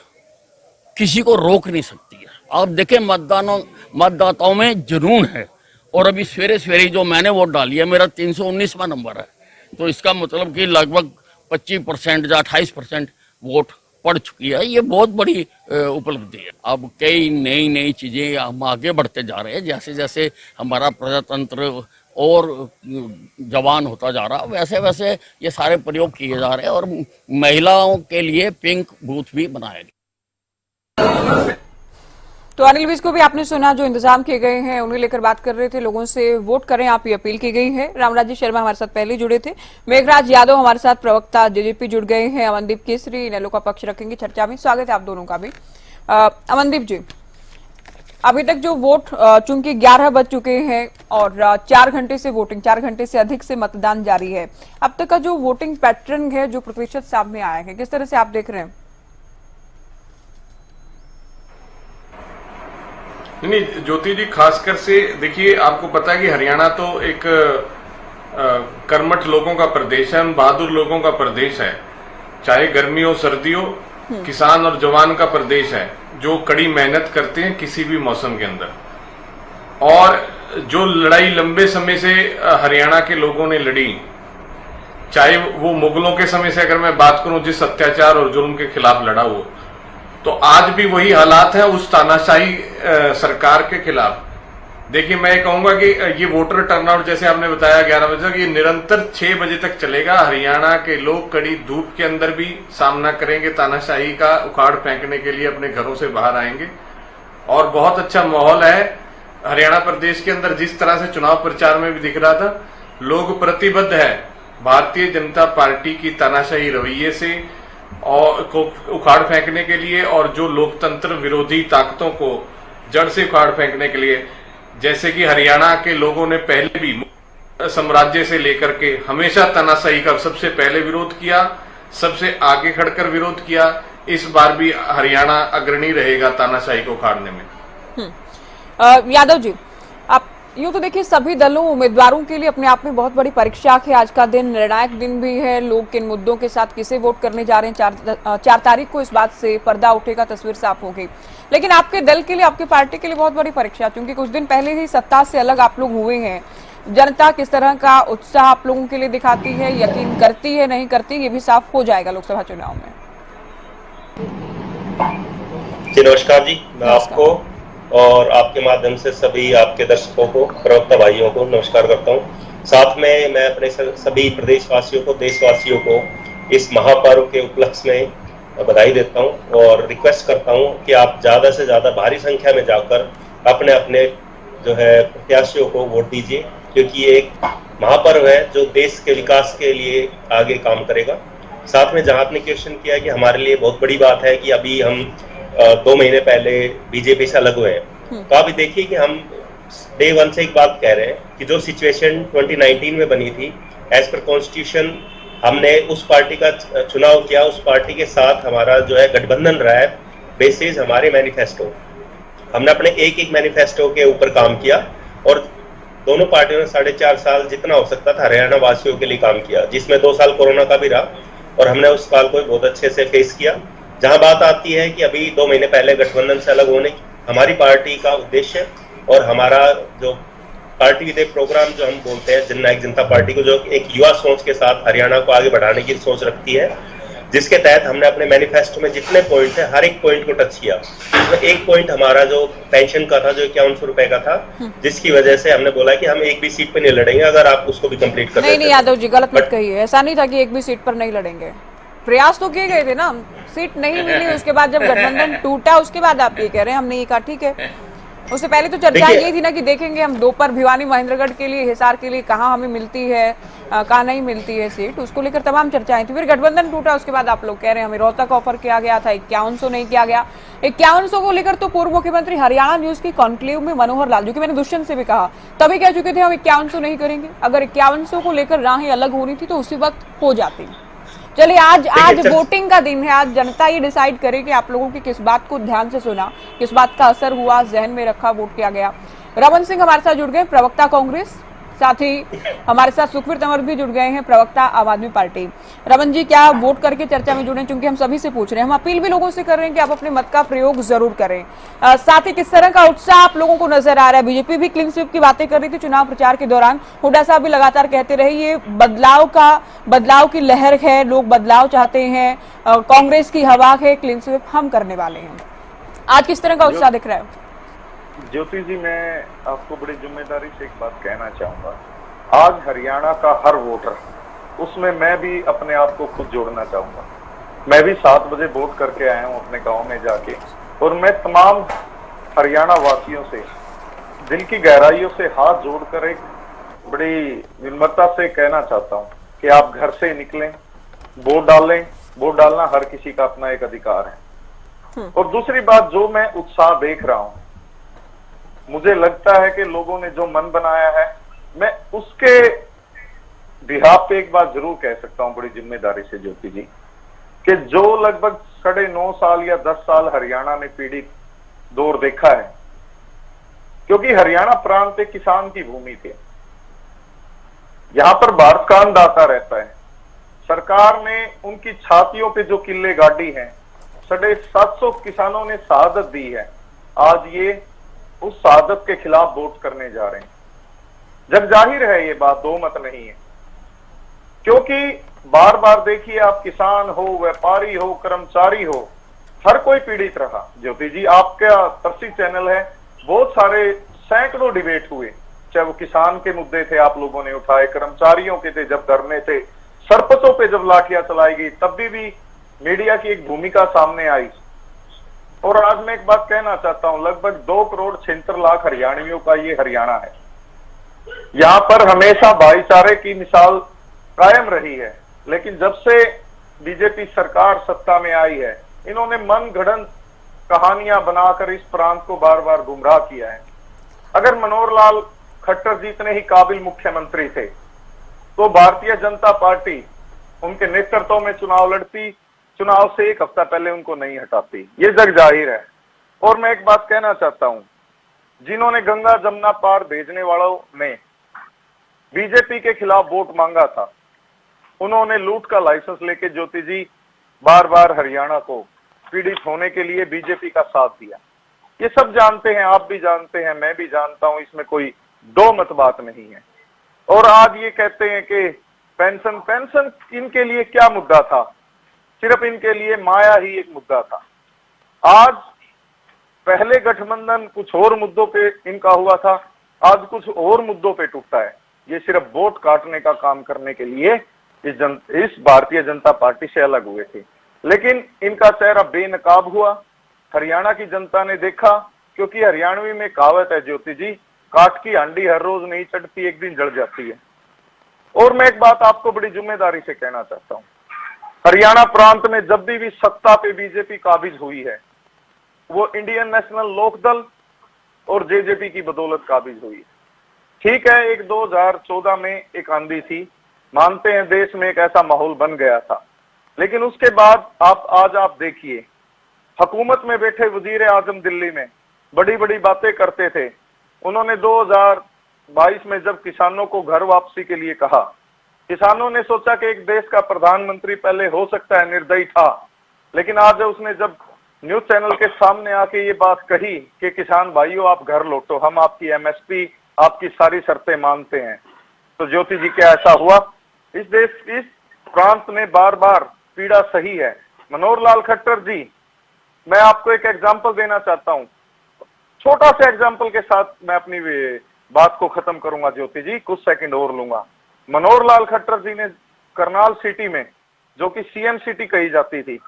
किसी को रोक नहीं सकती है। आप देखें, मतदाताओं में जुनून है और अभी सवेरे सवेरे जो मैंने वोट डाली है, मेरा 319वां नंबर है, तो इसका मतलब कि लगभग 25% या 28% वोट पड़ चुकी है। ये बहुत बड़ी उपलब्धि है। अब कई नई चीजें हम आगे बढ़ते जा रहे हैं, जैसे जैसे हमारा प्रजातंत्र और जवान होता जा रहा, वैसे वैसे ये सारे प्रयोग किए जा रहे हैं और महिलाओं के लिए पिंक बूथ भी बनाए गए। तो अनिल विज को भी आपने सुना, जो इंतजाम किए गए हैं उन्हें लेकर बात कर रहे थे, लोगों से वोट करें आप, ये अपील की गई है। रामराज शर्मा हमारे साथ पहले जुड़े थे, मेघराज यादव हमारे साथ प्रवक्ता जेजेपी जुड़ गए हैं, अमनदीप केसरी नैलो का पक्ष रखेंगे चर्चा में। स्वागत है आप दोनों का भी। अमनदीप जी, अभी तक जो वोट चूंकि 11 बज चुके हैं और 4 घंटे से वोटिंग, 4 घंटे से अधिक से मतदान जारी है, अब तक का जो वोटिंग पैटर्न है, जो प्रतिशत सामने आया है, किस तरह से आप देख रहे हैं? नहीं ज्योति जी, खासकर से देखिए, आपको पता है कि हरियाणा तो एक कर्मठ लोगों का प्रदेश है, बहादुर लोगों का प्रदेश है। चाहे गर्मी हो सर्दी हो, किसान और जवान का प्रदेश है, जो कड़ी मेहनत करते हैं किसी भी मौसम के अंदर। और जो लड़ाई लंबे समय से हरियाणा के लोगों ने लड़ी, चाहे वो मुगलों के समय से अगर मैं बात करूं, जिस अत्याचार और जुल्म के खिलाफ लड़ा हो, तो आज भी वही हालात है उस तानाशाही सरकार के खिलाफ। देखिए, मैं कहूंगा कि ये वोटर टर्नआउट, जैसे आपने बताया 11 बजे तक, ये निरंतर 6 बजे तक चलेगा। हरियाणा के लोग कड़ी धूप के अंदर भी सामना करेंगे, तानाशाही का उखाड़ फेंकने के लिए अपने घरों से बाहर आएंगे और बहुत अच्छा माहौल है हरियाणा प्रदेश के अंदर। जिस तरह से चुनाव प्रचार में भी दिख रहा था, लोग प्रतिबद्ध है भारतीय जनता पार्टी की तानाशाही रवैये से और को उखाड़ फेंकने के लिए, और जो लोकतंत्र विरोधी ताकतों को जड़ से उखाड़ फेंकने के लिए। जैसे कि हरियाणा के लोगों ने पहले भी साम्राज्य से लेकर के हमेशा तानाशाही का सबसे पहले विरोध किया, सबसे आगे खड़कर विरोध किया। इस बार भी हरियाणा अग्रणी रहेगा तानाशाही को उखाड़ने में। यादव जी, आप यूं तो देखिए सभी दलों उम्मीदवारों के लिए अपने आप में बहुत बड़ी परीक्षा है। आज का दिन निर्णायक दिन भी है। लोग किन मुद्दों के साथ किसे वोट करने जा रहे हैं, 4 तारीख को इस बात से पर्दा उठेगा, तस्वीर साफ होगी। लेकिन आपके दल के लिए, आपकी पार्टी के लिए बहुत बड़ी परीक्षा, क्योंकि कुछ दिन पहले ही सत्ता से अलग आप लोग हुए हैं। जनता किस तरह का उत्साह आप लोगों के लिए दिखाती है, यकीन करती है, नहीं करती, ये भी साफ हो जाएगा लोकसभा चुनाव में। जी नमस्कार जी, मैं आपको और आपके माध्यम से सभी आपके दर्शकों को, प्रवक्ता भाइयों को नमस्कार करता हूं। साथ में मैं अपने सभी प्रदेशवासियों को, देशवासियों को इस महापर्व के उपलक्ष्य में बधाई देता हूं और रिक्वेस्ट करता हूं कि आप ज्यादा से ज्यादा भारी संख्या में जाकर अपने अपने जो है प्रत्याशियों को वोट दीजिए, क्योंकि ये एक महापर्व है जो देश के विकास के लिए आगे काम करेगा। साथ में जहां आपने क्वेश्चन किया कि हमारे लिए बहुत बड़ी बात है कि अभी हम 2 महीने पहले बीजेपी से अलग हुए हैं, तो आप देखिए कि हम डे 1 से एक बात कह रहे हैं कि जो सिचुएशन 2019 में बनी थी, एज पर कॉन्स्टिट्यूशन हमने उस पार्टी का चुनाव किया, उस पार्टी के साथ हमारा जो है गठबंधन रहा है बेसिस हमारे मैनिफेस्टो। हमने अपने एक मैनिफेस्टो के ऊपर काम किया और दोनों पार्टियों ने 4.5 साल जितना हो सकता था हरियाणा वासियों के लिए काम किया, जिसमें 2 साल कोरोना का भी रहा और हमने उस साल को बहुत अच्छे से फेस किया। जहां बात आती है कि अभी 2 महीने पहले गठबंधन से अलग होने, हमारी पार्टी का उद्देश्य और हमारा जो पार्टी विधेयक प्रोग्राम जो हम बोलते हैं जननायक जनता पार्टी को, जो एक युवा सोच के साथ हरियाणा को आगे बढ़ाने की सोच रखती है, जिसके तहत हमने अपने मैनिफेस्टो में जितने पॉइंट है हर एक पॉइंट को टच किया। इसमें एक पॉइंट हमारा जो पेंशन का था, जो 5100 रुपए का था, जिसकी वजह से हमने बोला कि हम एक भी सीट पे नहीं लड़ेंगे अगर आप उसको भी कंप्लीट कर नहीं यादव जी, गलत मत कहिए। ऐसा नहीं था कि एक भी सीट पर नहीं लड़ेंगे, प्रयास तो किए गए थे ना, सीट नहीं मिली। उसके बाद जब गठबंधन टूटा उसके बाद आप ये कह रहे हैं हमने ये कहा ठीक है। उससे पहले तो चर्चा ये थी ना कि देखेंगे हम दोपहर भिवानी महेंद्रगढ़ के लिए, हिसार के लिए कहाँ हमें मिलती है, कहाँ नहीं मिलती है सीट, उसको लेकर तमाम चर्चाएं थी। फिर गठबंधन टूटा, उसके बाद आप लोग कह रहे हैं हमें रोहतक ऑफर किया गया था, 5100 नहीं किया गया। 5100 को लेकर तो पूर्व मुख्यमंत्री हरियाणा न्यूज की कॉन्क्लेव में मनोहर लाल, जो कि मैंने दुष्यंत से भी कहा, तभी कह चुके थे हम 5100 नहीं करेंगे। अगर 5100 को लेकर राहें अलग होनी थी तो उसी वक्त हो जाती। चलिए आज वोटिंग का दिन है, आज जनता ये डिसाइड करे कि आप लोगों की किस बात को ध्यान से सुना, किस बात का असर हुआ, जहन में रखा, वोट किया गया। रमन सिंह हमारे साथ जुड़ गए, प्रवक्ता कांग्रेस, साथ ही हमारे साथ सुखवीर तंवर भी जुड़ गए हैं, प्रवक्ता आम आदमी पार्टी। रमन जी, क्या वोट करके चर्चा में जुड़े, क्योंकि हम सभी से पूछ रहे हैं, हम अपील भी लोगों से कर रहे हैं कि आप अपने मत का प्रयोग जरूर करें। साथ ही किस तरह का उत्साह आप लोगों को नजर आ रहा है। बीजेपी भी क्लीन स्वीप की बातें कर रही थी चुनाव प्रचार के दौरान, हुड्डा साहब भी लगातार कहते रहे ये बदलाव की लहर है, लोग बदलाव चाहते हैं, कांग्रेस की हवा है, क्लीन स्वीप हम करने वाले हैं। आज किस तरह का उत्साह दिख रहा है? ज्योति जी, मैं आपको बड़ी जिम्मेदारी से एक बात कहना चाहूंगा। आज हरियाणा का हर वोटर, उसमें मैं भी अपने आप को खुद जोड़ना चाहूंगा। मैं भी 7 बजे वोट करके आया हूं अपने गांव में जाके, और मैं तमाम हरियाणा वासियों से दिल की गहराइयों से हाथ जोड़कर एक बड़ी विनम्रता से कहना चाहता हूं कि आप घर से निकलें, वोट डालें। वोट डालना हर किसी का अपना एक अधिकार है। और दूसरी बात, जो मैं उत्साह देख रहा हूं, मुझे लगता है कि लोगों ने जो मन बनाया है, मैं उसके बिहाफ पे एक बात जरूर कह सकता हूं बड़ी जिम्मेदारी से ज्योति जी, कि जो लगभग 9.5 साल या 10 साल हरियाणा ने पीड़ित दौर देखा है, क्योंकि हरियाणा प्रांत एक किसान की भूमि थी, यहां पर भारत का अन्नदाता रहता है। सरकार ने उनकी छातियों पे जो किले गाड़ी हैं, 750 किसानों ने शहादत दी है। आज ये उस शहादत के खिलाफ वोट करने जा रहे हैं। जग जाहिर है ये बात, दो मत नहीं है, क्योंकि बार बार देखिए, आप किसान हो, व्यापारी हो, कर्मचारी हो, हर कोई पीड़ित रहा। ज्योति जी, आपका तरसी चैनल है, बहुत सारे सैकड़ों डिबेट हुए, चाहे वो किसान के मुद्दे थे आप लोगों ने उठाए, कर्मचारियों के थे जब धरने थे, सरपंचों पे जब लाठियां चलाई गई तब भी मीडिया की एक भूमिका सामने आई। और आज मैं एक बात कहना चाहता हूं, लगभग 2 करोड़ 76 लाख हरियाणवियों का ये हरियाणा है। यहाँ पर हमेशा भाईचारे की मिसाल कायम रही है, लेकिन जब से बीजेपी सरकार सत्ता में आई है, इन्होंने मन गढ़ंत कहानियां बनाकर इस प्रांत को बार बार गुमराह किया है। अगर मनोहर लाल खट्टर जितने ही काबिल मुख्यमंत्री थे तो भारतीय जनता पार्टी उनके नेतृत्व में चुनाव लड़ती, चुनाव से एक हफ्ता पहले उनको नहीं हटाती, ये जग जाहिर है। और मैं एक बात कहना चाहता हूं, जिन्होंने गंगा जमुना पार भेजने वालों ने बीजेपी के खिलाफ वोट मांगा था, उन्होंने लूट का लाइसेंस लेके ज्योति जी बार बार हरियाणा को पीड़ित होने के लिए बीजेपी का साथ दिया। ये सब जानते हैं, आप भी जानते हैं, मैं भी जानता हूं, इसमें कोई दो मत बात नहीं है। और आज ये कहते हैं कि पेंशन इनके लिए क्या मुद्दा था? सिर्फ इनके लिए माया ही एक मुद्दा था। आज पहले गठबंधन कुछ और मुद्दों पे इनका हुआ था, आज कुछ और मुद्दों पे टूटा है। ये सिर्फ वोट काटने का काम करने के लिए इस भारतीय जनता पार्टी से अलग हुए थे, लेकिन इनका चेहरा बेनकाब हुआ। हरियाणा की जनता ने देखा, क्योंकि हरियाणवी में कहावत है ज्योति जी, काठ की हांडी हर रोज नहीं चढ़ती, एक दिन जल जाती है। और मैं एक बात आपको बड़ी जिम्मेदारी से कहना चाहता हूं, हरियाणा प्रांत में जब भी सत्ता पे बीजेपी काबिज हुई है, वो इंडियन नेशनल लोकदल और जेजेपी की बदौलत काबिज हुई है। ठीक है, एक 2014 में एक आंधी थी, मानते हैं देश में एक ऐसा माहौल बन गया था, लेकिन उसके बाद आज आप देखिए, हुकूमत में बैठे वजीर आजम दिल्ली में बड़ी बड़ी बातें करते थे। उन्होंने 2022 में जब किसानों को घर वापसी के लिए कहा, किसानों ने सोचा कि एक देश का प्रधानमंत्री पहले हो सकता है निर्दयी था, लेकिन आज उसने जब न्यूज चैनल के सामने आके ये बात कही कि किसान भाइयों आप घर लौटो, हम आपकी एमएसपी, आपकी सारी शर्तें मानते हैं, तो ज्योति जी क्या ऐसा हुआ? इस प्रांत में बार बार पीड़ा सही है। मनोहर लाल खट्टर जी, मैं आपको एक एग्जाम्पल देना चाहता हूं, छोटा सा एग्जाम्पल के साथ मैं अपनी बात को खत्म करूंगा ज्योति जी, कुछ सेकंड और लूंगा। मनोहर लाल खट्टर जी ने करनाल सिटी में, जो कि सीएम सिटी कही जाती थी,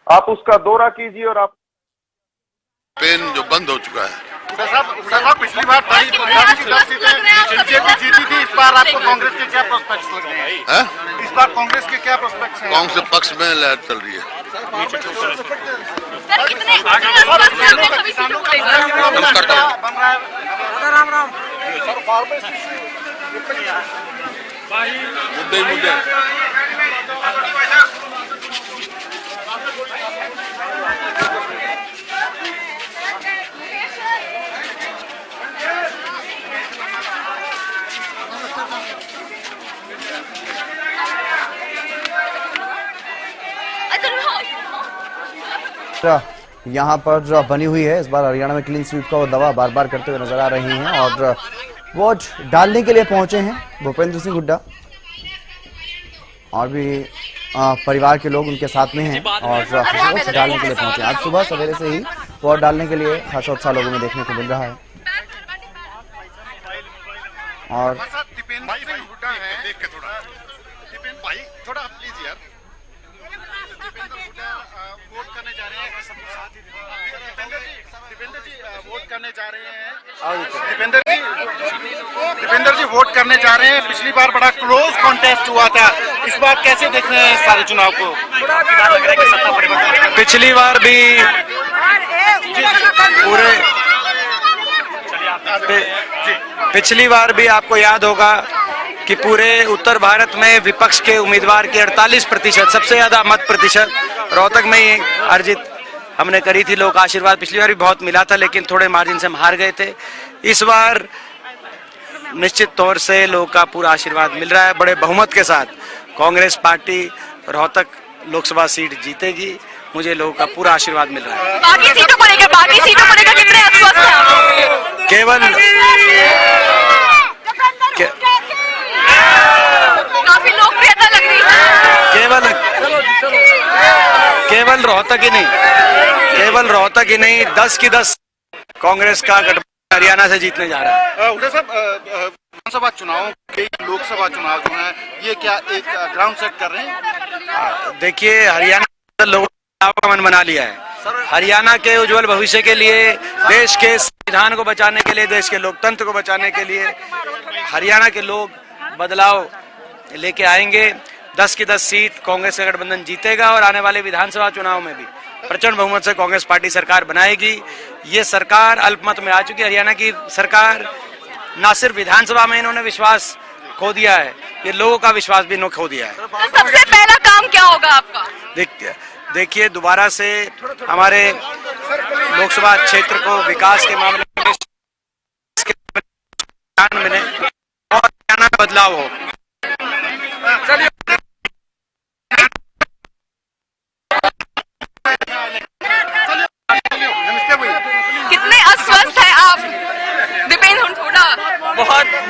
आप उसका दौरा कीजिए और आप पेन जो बंद हो चुका है। साहब पिछली बार बीजेपी जीती थी, इस बार आपको कांग्रेस के क्या प्रोस्पेक्ट्स लग रहे हैं? इस बार कांग्रेस के क्या प्रोस्पेक्ट्स हैं? कांग्रेस पक्ष में लहर चल रही है। मुद्दे यहाँ पर जो बनी हुई है, इस बार हरियाणा में क्लीन स्वीप का वो दावा बार बार करते हुए नजर आ रही हैं और वोट डालने के लिए पहुंचे हैं भूपेंद्र सिंह हुड्डा और भी परिवार के लोग उनके साथ में हैं और वोट डालने के लिए पहुंचे। आज सुबह सवेरे से ही वोट डालने के लिए खासा उत्साह लोगों में देखने को मिल रहा है। और दीपेंद्र जी वोट करने जा रहे हैं। पिछली बार बड़ा क्लोज कॉन्टेस्ट हुआ था, इस बार कैसे देख रहे हैं इस सारे चुनाव को? पिछली बार भी पिछली बार भी आपको याद होगा कि पूरे उत्तर भारत में विपक्ष के उम्मीदवार के 48% सबसे ज्यादा मत प्रतिशत रोहतक में ही अर्जित हमने करी थी। लोक आशीर्वाद पिछली बार भी बहुत मिला था, लेकिन थोड़े मार्जिन से हम हार गए थे। इस बार निश्चित तौर से लोग का पूरा आशीर्वाद मिल रहा है। बड़े बहुमत के साथ कांग्रेस पार्टी रोहतक लोकसभा सीट जीतेगी, मुझे लोगों का पूरा आशीर्वाद मिल रहा है। बाकी सीटों को लेकर कितने आश्वस्त हैं आप? केवल काफी लोकप्रियता लग रही है। केवल रोहतक ही नहीं 10 की 10 कांग्रेस का गठबंधन हरियाणा से जीतने जा रहा है। विधानसभा चुनाव के लोकसभा चुनाव जो है, ये क्या एक ग्राउंड सेट कर रहे हैं? देखिए, हरियाणा लोगों ने मन बना लिया है हरियाणा के उज्जवल भविष्य के लिए, देश के संविधान को बचाने के लिए, देश के लोकतंत्र को बचाने के लिए हरियाणा के लोग बदलाव लेके आएंगे। 10 की 10 सीट कांग्रेस का गठबंधन जीतेगा और आने वाले विधानसभा चुनाव में भी प्रचंड बहुमत से कांग्रेस पार्टी सरकार बनाएगी। ये सरकार अल्पमत में आ चुकी है। हरियाणा की सरकार ना सिर्फ विधानसभा में इन्होंने विश्वास खो दिया है, ये लोगों का विश्वास भी खो दिया है। तो सबसे पहला काम क्या होगा आपका? देखिए दोबारा से हमारे लोकसभा क्षेत्र को विकास के मामले में मिले और हरियाणा का बदलाव हो। कितने अस्वस्थ हैं आप दीपेंद्र हुड्डा?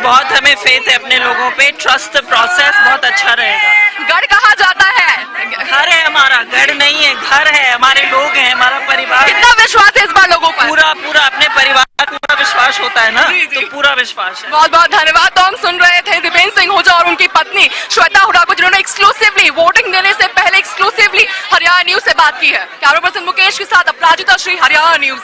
बहुत हमें फेथ है अपने लोगों पे। ट्रस्ट प्रोसेस बहुत अच्छा रहेगा। गढ़ कहा जाता है, घर है हमारा, गढ़ नहीं है, घर है, हमारे लोग हैं, हमारा परिवार। कितना विश्वास है इस बार लोगों पर? पूरा अपने परिवार का पूरा विश्वास होता है ना, तो पूरा विश्वास है। बहुत बहुत धन्यवाद। तो हम सुन रहे थे दीपेंद्र सिंह हुड्डा और उनकी पत्नी श्वेता हुड्डा को, जिन्होंने एक्सक्लूसिवली वोटिंग देने से पहले एक्सक्लूसिवली हरियाणा न्यूज से बात की है। कैमरा पर्सन मुकेश के साथ अपराजिता श्री, हरियाणा न्यूज।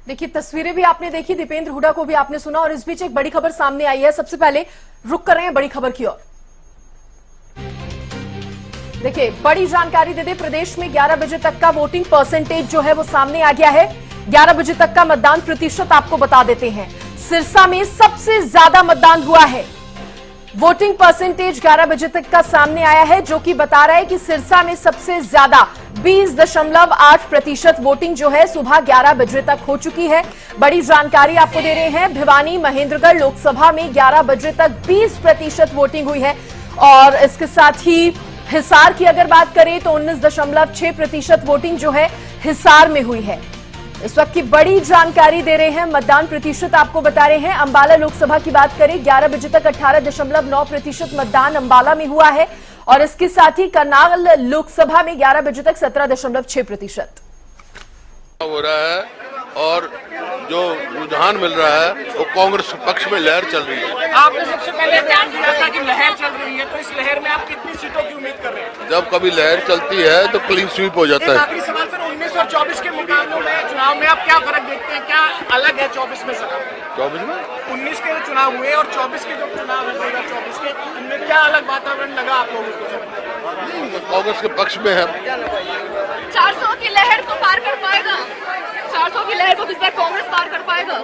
देखिए तस्वीरें भी आपने देखी, दीपेंद्र हुड्डा को भी आपने सुना और इस बीच एक बड़ी खबर सामने आई है। सबसे पहले रुक कर रहे हैं बड़ी खबर की ओर। देखिए बड़ी जानकारी दे दे, प्रदेश में 11 बजे तक का वोटिंग परसेंटेज जो है वो सामने आ गया है। 11 बजे तक का मतदान प्रतिशत आपको बता देते हैं। सिरसा में सबसे ज्यादा मतदान हुआ है। वोटिंग परसेंटेज 11 बजे तक का सामने आया है, जो कि बता रहा है कि सिरसा में सबसे ज्यादा 20.8% वोटिंग जो है सुबह 11 बजे तक हो चुकी है। बड़ी जानकारी आपको दे रहे हैं, भिवानी महेंद्रगढ़ लोकसभा में 11 बजे तक 20% वोटिंग हुई है और इसके साथ ही हिसार की अगर बात करें तो 19.6% वोटिंग जो है हिसार में हुई है। इस वक्त की बड़ी जानकारी दे रहे हैं, मतदान प्रतिशत आपको बता रहे हैं। अंबाला लोकसभा की बात करें, 11 बजे तक 18.9% मतदान अंबाला में हुआ है और इसके साथ ही करनाल लोकसभा में 11 बजे तक 17.6% हो रहा है और जो रुझान मिल रहा है वो कांग्रेस पक्ष में लहर चल रही है। आपने सबसे पहले ध्यान दिया था कि लहर चल रही है, तो इस लहर में आप कितनी सीटों की उम्मीद कर रहे हैं? जब कभी लहर चलती है तो क्लीन स्वीप हो जाता है। आखिरी सवाल सर, 19 और 24 के मुकाबलों में चुनाव में आप क्या फर्क देखते हैं, क्या अलग है 24 में सर? 24 में 19 के जो चुनाव हुए और 24 के जो चुनाव है 2024 के, उनमें क्या अलग वातावरण लगा आप लोगों को? कांग्रेस के पक्ष में है। 400 की लहर को पार कर पाएगा? 400 की लहर को किस बार कांग्रेस पार कर पाएगा?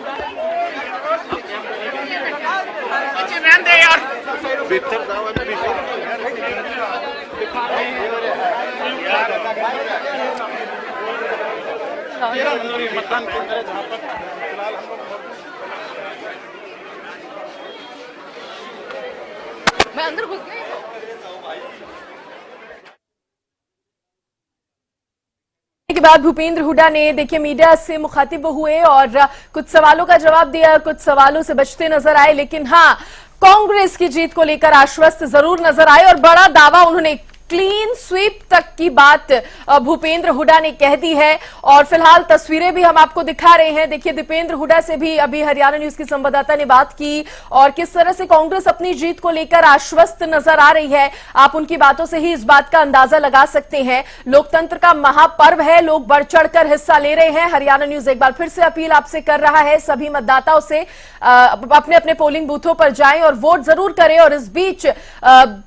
मैं अंदर घुस गई। के बाद भूपेंद्र हुड्डा ने देखिए मीडिया से मुखातिब हुए और कुछ सवालों का जवाब दिया, कुछ सवालों से बचते नजर आए, लेकिन हाँ कांग्रेस की जीत को लेकर आश्वस्त जरूर नजर आए और बड़ा दावा उन्होंने, क्लीन स्वीप तक की बात भूपेंद्र हुड्डा ने कह दी है और फिलहाल तस्वीरें भी हम आपको दिखा रहे हैं। देखिए दीपेंद्र हुड्डा से भी अभी हरियाणा न्यूज की संवाददाता ने बात की और किस तरह से कांग्रेस अपनी जीत को लेकर आश्वस्त नजर आ रही है। आप उनकी बातों से ही इस बात का अंदाजा लगा सकते हैं। लोकतंत्र का महापर्व है, लोग बढ़ चढ़कर हिस्सा ले रहे हैं। हरियाणा न्यूज एक बार फिर से अपील आपसे कर रहा है, सभी मतदाताओं से अपने अपने पोलिंग बूथों पर जाएं और वोट जरूर करें। और इस बीच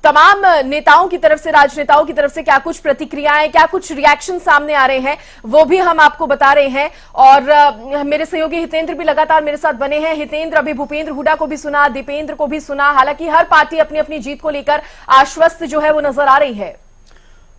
तमाम नेताओं की तरफ से, राजनेताओं की तरफ से क्या कुछ प्रतिक्रियाएं, क्या कुछ रिएक्शन सामने आ रहे हैं, वो भी हम आपको बता रहे हैं। और मेरे सहयोगी हितेंद्र भी लगातार मेरे साथ बने हैं। हितेंद्र, अभी भूपेंद्र हुड्डा को भी सुना, दीपेंद्र को भी सुना, हालांकि हर पार्टी अपनी अपनी जीत को लेकर आश्वस्त जो है वो नजर आ रही है।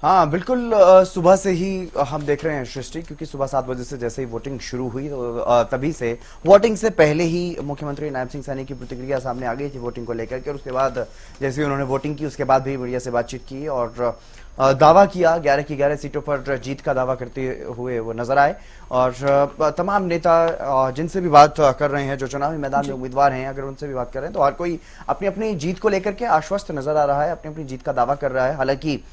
हाँ बिल्कुल, सुबह से ही हम देख रहे हैं सृष्टि, क्योंकि सुबह 7 बजे से जैसे ही वोटिंग शुरू हुई तो तभी से वोटिंग से पहले ही मुख्यमंत्री नायब सिंह सैनी की प्रतिक्रिया सामने आ गई थी वोटिंग को लेकर के। और उसके बाद जैसे ही उन्होंने वोटिंग की उसके बाद भी मीडिया से बातचीत की और दावा किया, 11 की 11 सीटों पर जीत का दावा करते हुए वो नजर आए। और तमाम नेता जिनसे भी बात कर रहे हैं, जो चुनावी मैदान में उम्मीदवार हैं, अगर उनसे भी बात कर रहे हैं तो हर कोई अपनी अपनी जीत को लेकर के आश्वस्त नजर आ रहा है, अपनी अपनी जीत का दावा कर रहा है। हालांकि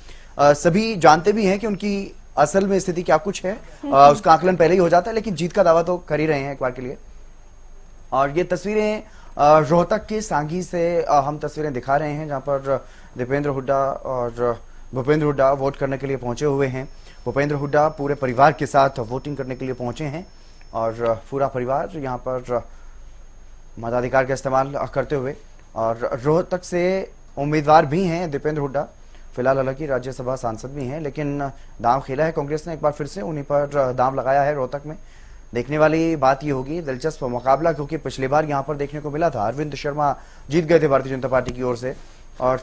सभी जानते भी हैं कि उनकी असल में स्थिति क्या कुछ है, उसका आकलन पहले ही हो जाता है, लेकिन जीत का दावा तो कर ही रहे हैं एक बार के लिए। और ये तस्वीरें रोहतक के सांगी से हम तस्वीरें दिखा रहे हैं, जहां पर दीपेंद्र हुड्डा और भूपेंद्र हुड्डा वोट करने के लिए पहुंचे हुए हैं। भूपेंद्र हुड्डा पूरे परिवार के साथ वोटिंग करने के लिए पहुंचे हैं और पूरा परिवार यहां पर मताधिकार का इस्तेमाल करते हुए, और रोहतक से उम्मीदवार भी हैं दीपेंद्र हुड्डा, फिलहाल हालांकि राज्यसभा सांसद भी हैं, लेकिन दांव खेला है कांग्रेस ने एक बार फिर से, उन्हीं पर दांव लगाया है रोहतक में। देखने वाली बात ये होगी, दिलचस्प मुकाबला, क्योंकि पिछली बार यहां पर देखने को मिला था अरविंद शर्मा जीत गए थे भारतीय जनता पार्टी की ओर से, और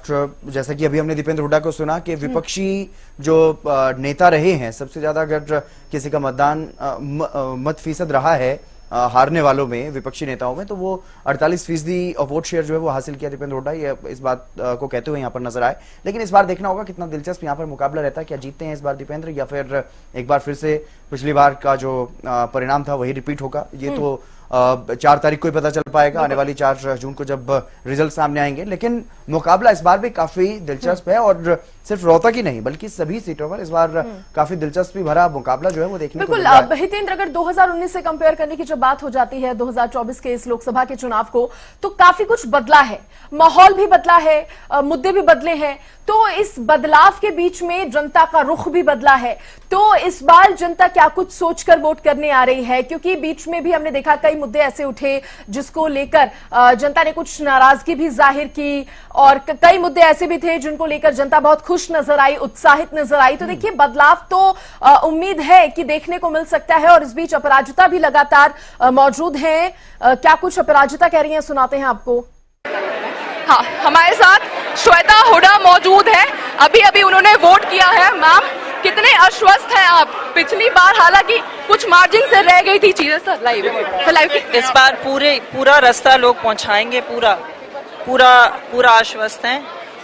जैसा कि अभी हमने दीपेंद्र हुड्डा को सुना कि विपक्षी जो नेता रहे हैं, सबसे ज्यादा अगर किसी का मत फीसद रहा है हारने वालों में, विपक्षी नेताओं में, तो वो 48% वोट शेयर जो है वो हासिल किया दीपेंद्र हुड्डा, ये इस बात को कहते हुए यहाँ पर नजर आए। लेकिन इस बार देखना होगा कितना दिलचस्प यहाँ पर मुकाबला रहता है, क्या जीतते हैं इस बार दीपेंद्र, या फिर एक बार फिर से पिछली बार का जो परिणाम था वही रिपीट होगा। ये तो 4 तारीख को ही पता चल पाएगा, आने वाली 4 जून को जब रिजल्ट सामने आएंगे। लेकिन मुकाबला इस बार भी काफी दिलचस्प है, और सिर्फ रोहतक ही नहीं बल्कि सभी सीटों पर इस बार काफी दिलचस्पी भरा मुकाबला जो है वो देखने को मिल रहा है। बिल्कुल हितेंद्र, अगर 2019 से कंपेयर करने की जब बात हो जाती है 2024 के इस लोकसभा के चुनाव को, तो काफी कुछ बदला है, माहौल भी बदला है, मुद्दे भी बदले हैं, तो इस बदलाव के बीच में जनता का रुख भी बदला है। तो इस बार जनता क्या कुछ सोचकर वोट करने आ रही है, क्योंकि बीच में भी हमने देखा कई मुद्दे ऐसे उठे जिसको लेकर जनता ने कुछ नाराजगी भी जाहिर की, और कई मुद्दे ऐसे भी थे जिनको लेकर जनता बहुत खुश नजर आई, उत्साहित नजर आई। तो देखिए बदलाव तो उम्मीद है कि देखने को मिल सकता है, और इस बीच अपराजिता भी लगातार मौजूद है। क्या कुछ अपराजिता कह रही है, सुनाते हैं आपको। हाँ, हमारे साथ श्वेता हुड्डा मौजूद है, अभी अभी उन्होंने वोट किया है। मैम, कितने आश्वस्त हैं आप? पिछली बार हालांकि कुछ मार्जिन से रह गई थी चीजें सर लाइव इस बार पूरा रास्ता लोग पहुंचाएंगे, पूरा आश्वस्त हैं,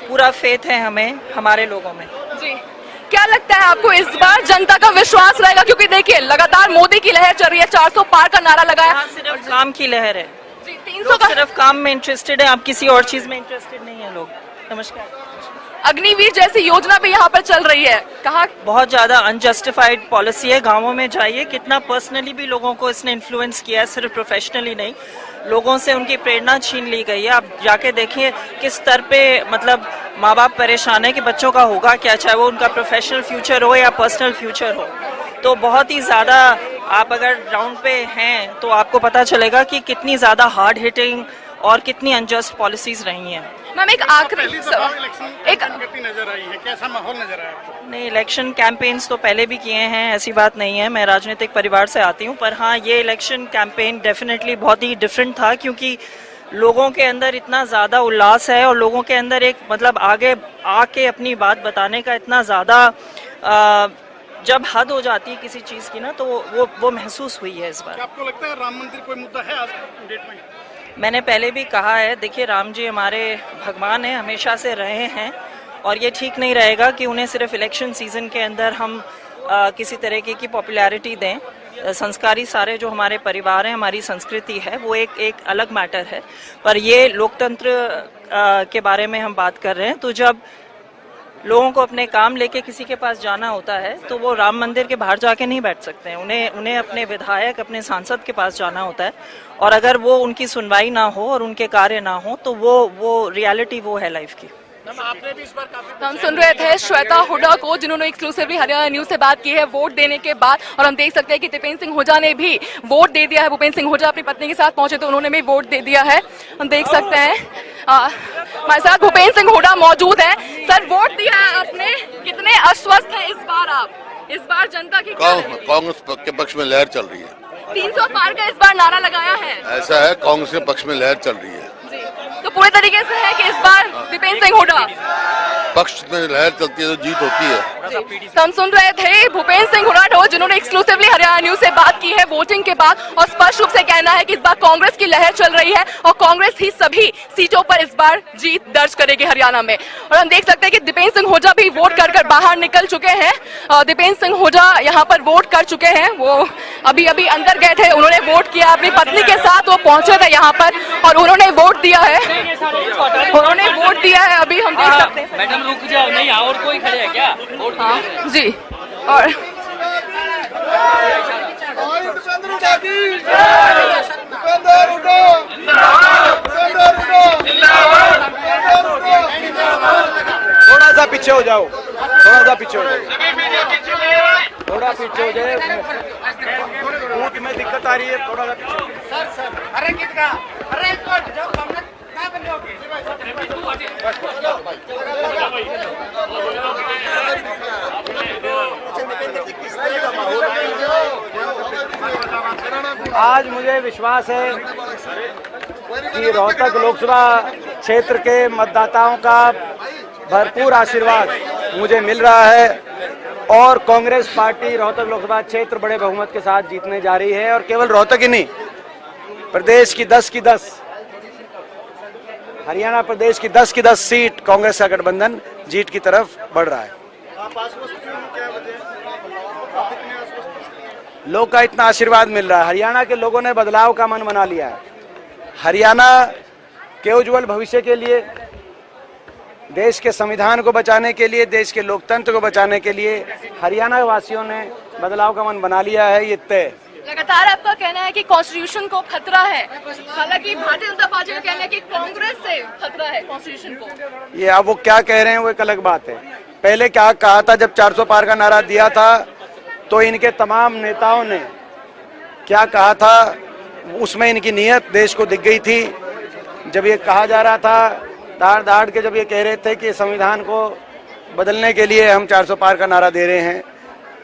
पूरा फेथ है हमें, हमारे लोगों में जी। क्या लगता है आपको इस बार जनता का विश्वास रहेगा? क्योंकि देखिए लगातार मोदी की लहर चल रही है, 400 पार का नारा लगाया, सिर्फ काम की लहर है जी, 300 का सिर्फ काम में इंटरेस्टेड है, आप किसी और चीज में इंटरेस्टेड नहीं है लोग। नमस्कार। अग्निवीर जैसी योजना भी यहाँ पर चल रही है, कहा बहुत ज्यादा अनजस्टिफाइड पॉलिसी है। गांवों में जाइए, कितना पर्सनली भी लोगों को इसने इन्फ्लुएंस किया है, सिर्फ प्रोफेशनली नहीं, लोगों से उनकी प्रेरणा छीन ली गई है। आप जाके देखिए किस स्तर पे मतलब माँ बाप परेशान है कि बच्चों का होगा क्या, चाहे वो उनका प्रोफेशनल फ्यूचर हो या पर्सनल फ्यूचर हो। तो बहुत ही ज्यादा आप अगर ग्राउंड पे हैं तो आपको पता चलेगा कि कितनी ज्यादा हार्ड हिटिंग और कितनी अनजस्ट पॉलिसीज रही हैं। मैम एक आखिरी नजर आई है, कैसा माहौल नजर आया आपको? नहीं, इलेक्शन कैंपेन्स तो पहले भी किए हैं, ऐसी बात नहीं है, मैं राजनीतिक परिवार से आती हूँ, पर हाँ ये इलेक्शन कैंपेन डेफिनेटली बहुत ही डिफरेंट था, क्योंकि लोगों के अंदर इतना ज़्यादा उल्लास है और लोगों के अंदर एक मतलब आगे आके अपनी बात बताने का इतना ज़्यादा जब हद हो जाती है किसी चीज़ की ना, तो वो महसूस हुई है इस बार। आपको लगता है राम मंदिर कोई मुद्दा है आज डेट में? मैंने पहले भी कहा है, देखिए राम जी हमारे भगवान हैं, हमेशा से रहे हैं, और ये ठीक नहीं रहेगा कि उन्हें सिर्फ इलेक्शन सीजन के अंदर हम किसी तरीके की पॉपुलैरिटी दें। संस्कारी सारे जो हमारे परिवार हैं, हमारी संस्कृति है, वो एक अलग मैटर है, पर ये लोकतंत्र के बारे में हम बात कर रहे हैं। तो जब लोगों को अपने काम लेके किसी के पास जाना होता है तो वो राम मंदिर के बाहर जाके नहीं बैठ सकते हैं, उन्हें अपने विधायक, अपने सांसद के पास जाना होता है, और अगर वो उनकी सुनवाई ना हो और उनके कार्य ना हो तो वो रियलिटी वो है लाइफ की। आपने भी इस बार काफी हम सुन रहे थे श्वेता हुड्डा को, जिन्होंने एक्सक्लूसिवली हरियाणा न्यूज से बात की है वोट देने के बाद, और हम देख सकते हैं कि दीपेंद्र सिंह हुड्डा ने भी वोट दे दिया है। भूपेंद्र सिंह हुड्डा अपनी पत्नी के साथ पहुंचे तो उन्होंने भी वोट दे दिया है, हम देख सकते हैं। हमारे साथ भूपेंद्र सिंह हुड्डा मौजूद है। सर, वोट दिया है आपने, कितने आश्वस्त हैं इस बार आप? इस बार जनता की कांग्रेस के पक्ष में लहर चल रही है, 300 पार का इस बार नारा लगाया है। ऐसा है, कांग्रेस के पक्ष में लहर चल रही है जी, तो पूरे तरीके से है कि इस बार दीपेंद्र सिंह हुड्डा पक्ष में लहर चलती है तो जीत होती है। तो हम सुन रहे थे भूपेंद्र सिंह हुड्डा, जिन्होंने एक्सक्लूसिवली हरियाणा न्यूज से बात की है वोटिंग के बाद, और स्पष्ट रूप से कहना है कि इस बार कांग्रेस की लहर चल रही है और कांग्रेस ही सभी सीटों पर इस बार जीत दर्ज करेगी हरियाणा में। और हम देख सकते हैं कि दीपेंद्र सिंह हुड्डा भी वोट कर बाहर निकल चुके हैं। दीपेंद्र सिंह हुड्डा यहाँ पर वोट कर चुके हैं, वो अभी अभी अंदर गए थे, उन्होंने वोट किया अपनी पत्नी के साथ, वो पहुंचे थे यहाँ पर और उन्होंने वोट दिया है, अभी हम देख सकते हैं। मैडम रुक जाओ, नहीं और कोई खड़े है क्या? हाँ जी, और थोड़ा सा पीछे हो जाओ, थोड़ा सा पीछे हो जाओ, थोड़ा पीछे हो जाए, बूथ में दिक्कत आ रही है, थोड़ा सा पीछे। आज मुझे विश्वास है कि रोहतक लोकसभा क्षेत्र के मतदाताओं का भरपूर आशीर्वाद मुझे मिल रहा है और कांग्रेस पार्टी रोहतक लोकसभा क्षेत्र बड़े बहुमत के साथ जीतने जा रही है। और केवल रोहतक ही नहीं, प्रदेश की 10 की 10, हरियाणा प्रदेश की 10 की 10 सीट कांग्रेस का गठबंधन जीत की तरफ बढ़ रहा है। लोग का इतना आशीर्वाद मिल रहा है, हरियाणा के लोगों ने बदलाव का मन बना लिया है। हरियाणा के उज्जवल भविष्य के लिए, देश के संविधान को बचाने के लिए, देश के लोकतंत्र को बचाने के लिए हरियाणा वासियों ने बदलाव का मन बना लिया है, ये तय। लगातार आपका कहना है कि कॉन्स्टिट्यूशन को खतरा है, हालांकि भारतीय जनता पार्टी का कहना है कि कांग्रेस से खतरा है कॉन्स्टिट्यूशन को। ये अब वो क्या कह रहे हैं वो एक अलग बात है। पहले क्या कहा था, जब 400 पार का नारा दिया था तो इनके तमाम नेताओं ने क्या कहा था, उसमें इनकी नीयत देश को दिख गई थी। जब ये कहा जा रहा था, दाड़ दाड़ के जब ये कह रहे थे कि संविधान को बदलने के लिए हम 400 पार का नारा दे रहे हैं,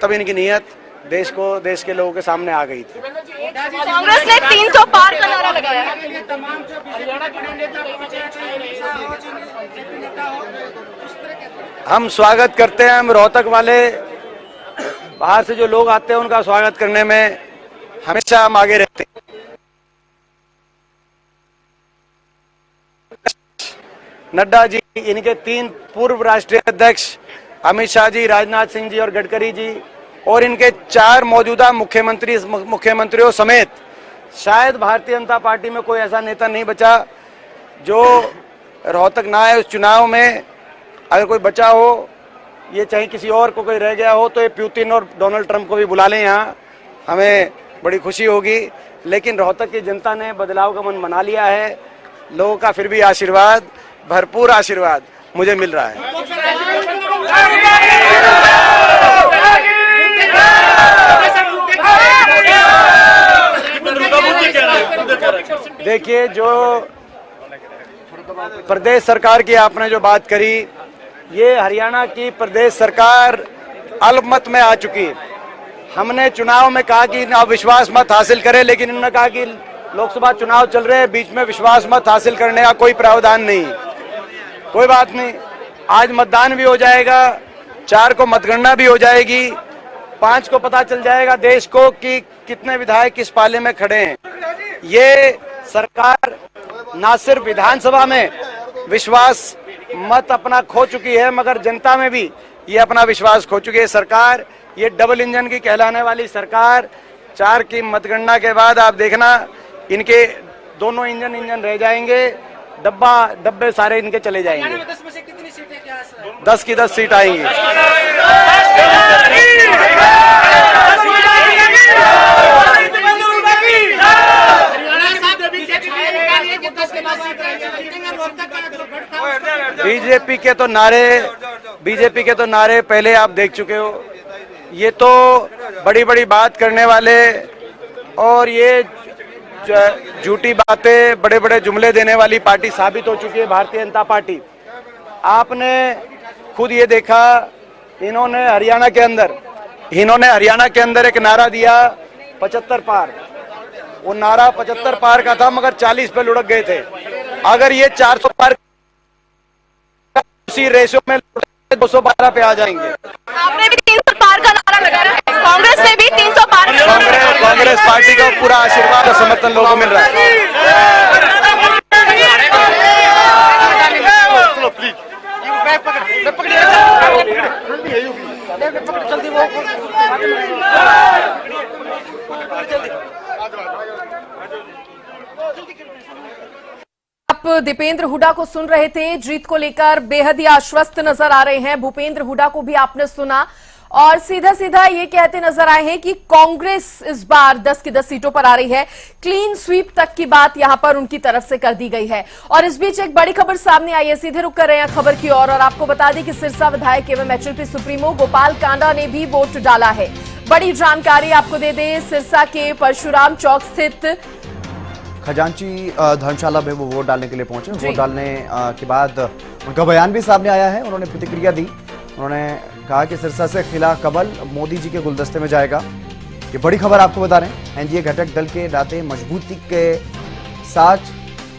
तब इनकी नीयत देश के लोगों के सामने आ गई थी। कांग्रेस ने 300 पार का नारा लगाया। हम स्वागत करते हैं, हम रोहतक वाले, बाहर से जो लोग आते हैं उनका स्वागत करने में हमेशा हम आगे रहते हैं। नड्डा जी, इनके 3 पूर्व राष्ट्रीय अध्यक्ष अमित शाह जी, राजनाथ सिंह जी और गडकरी जी, और इनके 4 मौजूदा मुख्यमंत्रियों समेत शायद भारतीय जनता पार्टी में कोई ऐसा नेता नहीं बचा जो रोहतक ना आए उस चुनाव में। अगर कोई बचा हो, ये चाहे किसी और को कोई रह गया हो, तो ये पुतिन और डोनाल्ड ट्रंप को भी बुला लें यहाँ, हमें बड़ी खुशी होगी। लेकिन रोहतक की जनता ने बदलाव का मन बना लिया है। लोगों का फिर भी आशीर्वाद, भरपूर आशीर्वाद मुझे मिल रहा है। देखिए, जो प्रदेश सरकार की आपने जो बात करी, ये हरियाणा की प्रदेश सरकार अल्पमत में आ चुकी है। हमने चुनाव में कहा कि आप विश्वास मत हासिल करें, लेकिन इन्होंने कहा कि लोकसभा चुनाव चल रहे हैं, बीच में विश्वास मत हासिल करने का कोई प्रावधान नहीं। कोई बात नहीं, आज मतदान भी हो जाएगा, 4 को मतगणना भी हो जाएगी, 5 को पता चल जाएगा देश को कि कितने विधायक किस पाले में खड़े हैं। ये सरकार ना सिर्फ विधानसभा में विश्वास मत अपना खो चुकी है, मगर जनता में भी ये अपना विश्वास खो चुकी है। सरकार ये डबल इंजन की कहलाने वाली सरकार, 4 की मतगणना के बाद आप देखना इनके दोनों इंजन रह जाएंगे, डब्बे सारे इनके चले जाएंगे। 10 में से कितनी सीटें क्या है? 10 की 10 सीट आएंगी। बीजेपी के तो नारे पहले आप देख चुके हो। ये तो बड़ी बड़ी बात करने वाले और ये झूठी बातें, बड़े बड़े जुमले देने वाली पार्टी साबित हो चुकी है भारतीय जनता पार्टी। आपने खुद ये देखा, इन्होंने हरियाणा के अंदर एक नारा दिया 75 पार। वो नारा 75 पार का था, मगर 40 पे लुढ़क गए थे। अगर ये 400 पार उसी रेशो में 212 पे आ जाएंगे। आपने भी 300 पार का नारा लगाया है, कांग्रेस ने भी 300 पार का कांग्रेस पार्टी का पूरा आशीर्वाद और समर्थन लोगों को मिल रहा है। आप दीपेंद्र हुड्डा को सुन रहे थे, जीत को लेकर बेहद ही आश्वस्त नजर आ रहे हैं। भूपेंद्र हुड्डा को भी आपने सुना और सीधा सीधा ये कहते नजर आए हैं कि कांग्रेस इस बार 10 की 10 सीटों पर आ रही है। क्लीन स्वीप तक की बात यहां पर उनकी तरफ से कर दी गई है। और इस बीच एक बड़ी खबर सामने आई है, सीधे रुक कर रहे हैं खबर की ओर और आपको बता दें कि सिरसा विधायक एवं एचएलपी सुप्रीमो गोपाल कांडा ने भी वोट डाला है। बड़ी जानकारी आपको दे दें, सिरसा के परशुराम चौक स्थित खजांची धर्मशाला में वो वोट डालने के लिए पहुंचे। वोट डालने के बाद उनका बयान भी सामने आया है। उन्होंने प्रतिक्रिया दी। उन्होंने कहा कि सिरसा से खिला कमल मोदी जी के गुलदस्ते में जाएगा। ये बड़ी खबर आपको बता रहे हैं। एनडीए घटक दल के नाते मजबूती के साथ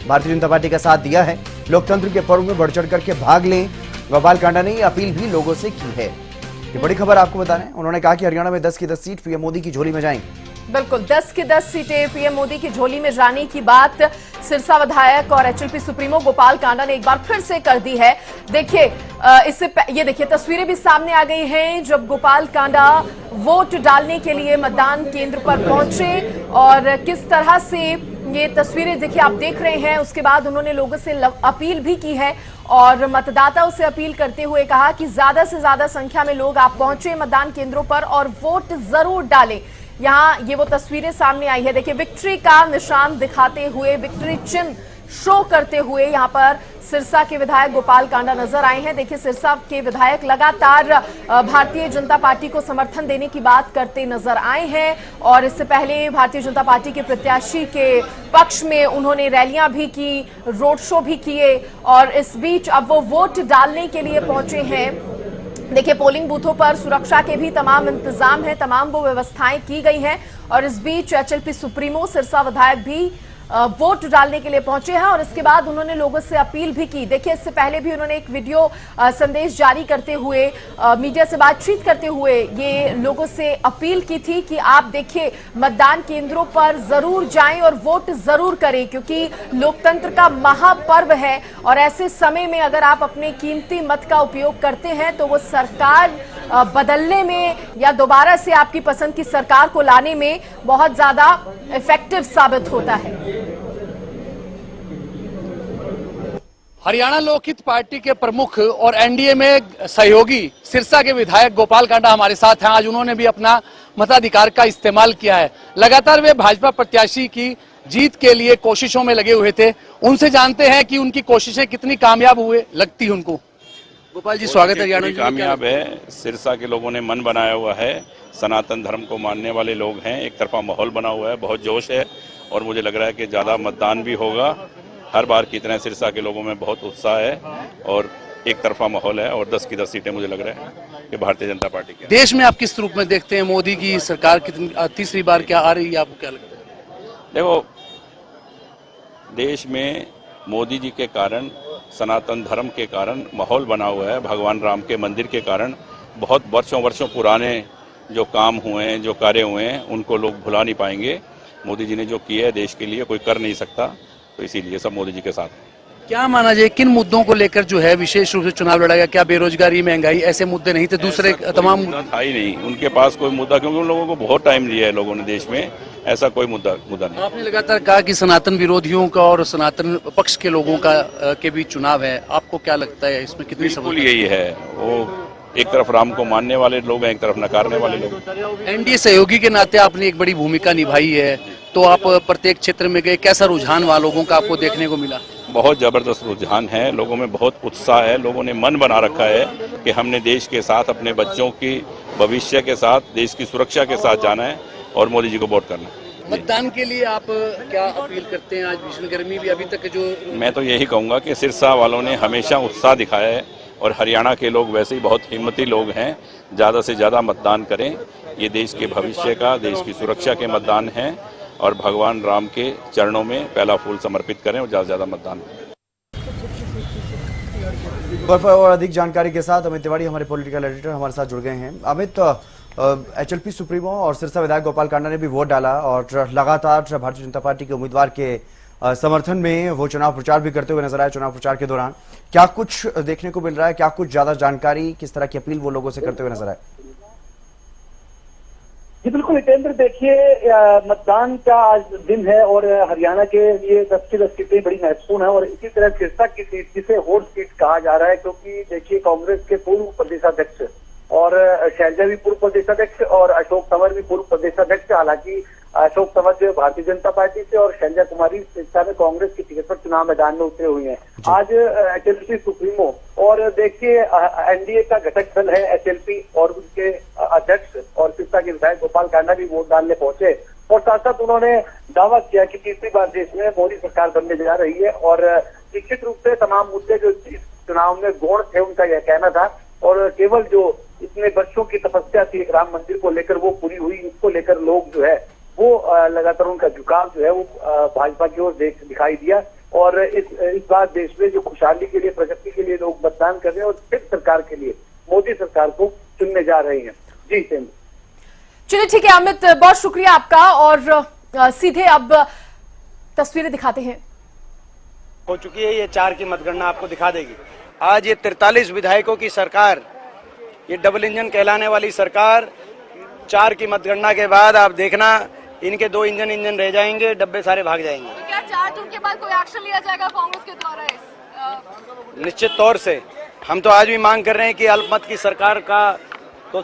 भारतीय जनता पार्टी का साथ दिया है। लोकतंत्र के पर्व में बढ़ चढ़ करके भाग लें, गोपाल कांडा ने अपील भी लोगों से की है। ये बड़ी खबर आपको बता रहे हैं। उन्होंने कहा कि हरियाणा में 10 की 10 सीट पीएम मोदी की झोली में जाएंगी। बिल्कुल 10 की 10 सीटें पीएम मोदी की झोली में जाने की बात सिरसा विधायक और एचएलपी सुप्रीमो गोपाल कांडा ने एक बार फिर से कर दी है। देखिए ये देखिए तस्वीरें भी सामने आ गई हैं जब गोपाल कांडा वोट डालने के लिए मतदान केंद्र पर पहुंचे और किस तरह से ये तस्वीरें देखिए आप देख रहे हैं। उसके बाद उन्होंने लोगों से अपील भी की है और मतदाताओं से अपील करते हुए कहा कि ज्यादा से ज्यादा संख्या में लोग आप पहुंचे मतदान केंद्रों पर और वोट जरूर डालें। यहाँ ये वो तस्वीरें सामने आई है। देखिए विक्ट्री का निशान दिखाते हुए, विक्ट्री चिन्ह शो करते हुए यहाँ पर सिरसा के विधायक गोपाल कांडा नजर आए हैं। देखिए सिरसा के विधायक लगातार भारतीय जनता पार्टी को समर्थन देने की बात करते नजर आए हैं और इससे पहले भारतीय जनता पार्टी के प्रत्याशी के पक्ष में उन्होंने रैलियां भी की, रोड शो भी किए और इस बीच अब वो वोट डालने के लिए पहुंचे हैं। देखिए पोलिंग बूथों पर सुरक्षा के भी तमाम इंतजाम हैं, तमाम वो व्यवस्थाएं की गई हैं और इस बीच एचएलपी सुप्रीमो सिरसा विधायक भी वोट डालने के लिए पहुंचे हैं और इसके बाद उन्होंने लोगों से अपील भी की। देखिए इससे पहले भी उन्होंने एक वीडियो संदेश जारी करते हुए मीडिया से बातचीत करते हुए ये लोगों से अपील की थी कि आप देखिए मतदान केंद्रों पर जरूर जाएं और वोट जरूर करें क्योंकि लोकतंत्र का महापर्व है और ऐसे समय में अगर आप अपने कीमती मत का उपयोग करते हैं तो वो सरकार बदलने में या दोबारा से आपकी पसंद की सरकार को लाने में बहुत ज्यादा इफेक्टिव साबित होता है। हरियाणा लोकहित पार्टी के प्रमुख और एनडीए में सहयोगी सिरसा के विधायक गोपाल कांडा हमारे साथ हैं। आज उन्होंने भी अपना मताधिकार का इस्तेमाल किया है। लगातार वे भाजपा प्रत्याशी की जीत के लिए कोशिशों में लगे हुए थे। उनसे जानते हैं कि उनकी कोशिशें कितनी कामयाब हुए लगती है उनको। गोपाल जी स्वागत है हरियाणा में। कामयाब है। सिरसा के लोगों ने मन बनाया हुआ है, सनातन धर्म को मानने वाले लोग हैं, एक तरफा माहौल बना हुआ है, बहुत जोश है और मुझे लग रहा है कि ज़्यादा मतदान भी होगा। हर बार की तरह सिरसा के लोगों में बहुत उत्साह है और एक तरफा माहौल है और 10 की 10 सीटें मुझे लग रहा है कि भारतीय जनता पार्टी की। देश में आप किस रूप में देखते हैं मोदी की सरकार कितनी तीसरी बार क्या आ रही है, आपको क्या लगता है? देखो देश में मोदी जी के कारण, सनातन धर्म के कारण माहौल बना हुआ है। भगवान राम के मंदिर के कारण बहुत वर्षों पुराने जो काम हुए हैं, जो कार्य हुए हैं, उनको लोग भुला नहीं पाएंगे। मोदी जी ने जो किया है देश के लिए कोई कर नहीं सकता, तो इसीलिए सब मोदी जी के साथ हैं। क्या माना जाए किन मुद्दों को लेकर जो है विशेष रूप से चुनाव लड़ा गया? क्या बेरोजगारी, महंगाई ऐसे मुद्दे नहीं थे? दूसरे तमाम मुद्दा था ही नहीं उनके पास कोई मुद्दा, क्योंकि उन लोगों को बहुत टाइम दिया है लोगों ने देश में, ऐसा कोई मुद्दा नहीं। आपने लगातार कहा कि सनातन विरोधियों का और सनातन पक्ष के लोगों का के बीच चुनाव है, आपको क्या लगता है इसमें कितनी? बिल्कुल यही है, वो एक तरफ राम को मानने वाले लोग हैं, एक तरफ नकारने वाले लोग। एनडीए सहयोगी के नाते आपने एक बड़ी भूमिका निभाई है, तो आप प्रत्येक क्षेत्र में गए, कैसा रुझान वहाँ लोगों का आपको देखने को मिला? बहुत जबरदस्त रुझान है, लोगों में बहुत उत्साह है। लोगों ने मन बना रखा है कि हमने देश के साथ, अपने बच्चों की भविष्य के साथ, देश की सुरक्षा के साथ जाना है और मोदी जी को वोट करना है। मतदान के लिए आप क्या अपील करते हैं? आज भीषण गर्मी भी अभी तक जो मैं तो यही कहूँगा कि सिरसा वालों ने हमेशा उत्साह दिखाया है और हरियाणा के लोग वैसे ही बहुत हिम्मती लोग हैं। ज़्यादा से ज़्यादा मतदान करें, ये देश के भविष्य का, देश की सुरक्षा के मतदान है और भगवान राम के चरणों में पहला फूल समर्पित करें और ज़्यादा से ज़्यादा मतदान करें। और अधिक जानकारी के साथ अमित तिवारी हमारे पॉलिटिकल एडिटर हमारे साथ जुड़ गए हैं। अमित, एचएलपी सुप्रीमो और सिरसा विधायक गोपाल कांडा ने भी वोट डाला और लगातार भारतीय जनता पार्टी के उम्मीदवार के समर्थन में वो चुनाव प्रचार भी करते हुए नजर आए। चुनाव प्रचार के दौरान क्या कुछ देखने को मिल रहा है? क्या कुछ ज्यादा जानकारी, किस तरह की अपील वो लोगों से करते हुए नजर आए? जी बिल्कुल हितेंद्र, देखिए मतदान का आज दिन है और हरियाणा के लिए 10 की 10 सीटें बड़ी महत्वपूर्ण है और इसी तरह सिरसा की सीट जिसे हॉट सीट कहा जा रहा है, क्योंकि देखिए कांग्रेस के पूर्व प्रदेशाध्यक्ष और शैलजा भी पूर्व प्रदेशाध्यक्ष और अशोक तंवर भी पूर्व प्रदेशाध्यक्ष। हालांकि अशोक तंवर जो भारतीय जनता पार्टी से और शैलजा कुमारी सिरसा में कांग्रेस की टिकट पर चुनाव मैदान में उतरे हुए हैं। आज एचएलपी सुप्रीमो और देखिए एनडीए का घटक दल है एचएलपी और उनके अध्यक्ष और सिरसा के विधायक गोपाल कांडा भी वोट डालने पहुंचे और साथ साथ उन्होंने दावा किया कि तीसरी बार देश में मोदी सरकार बनने जा रही है और निश्चित रूप से तमाम मुद्दे जो चुनाव में गौण थे उनका यह कहना था और केवल जो इतने वर्षों की तपस्या थी राम मंदिर को लेकर वो पूरी हुई, इसको लेकर लोग जो है वो लगातार उनका झुकाव जो है वो भाजपा की ओर दिखाई दिया और इस बार देश में जो खुशहाली के लिए प्रगति के लिए लोग मतदान कर रहे हैं और फिर सरकार के लिए मोदी सरकार को चुनने जा रहे हैं। जी सेम। चलिए ठीक है अमित, बहुत शुक्रिया आपका और सीधे अब तस्वीरें दिखाते हैं। हो चुकी है, ये 4 की मतगणना आपको दिखा देगी। आज ये 43 विधायकों की सरकार, ये डबल इंजन कहलाने वाली सरकार, 4 की मतगणना के बाद आप देखना इनके 2 इंजन रह जाएंगे, डब्बे सारे भाग जाएंगे। तो क्या 4 टूर के बाद कोई एक्शन लिया जाएगा कांग्रेस के द्वारा? निश्चित तौर से हम तो आज भी मांग कर रहे हैं कि अल्पमत की सरकार का तो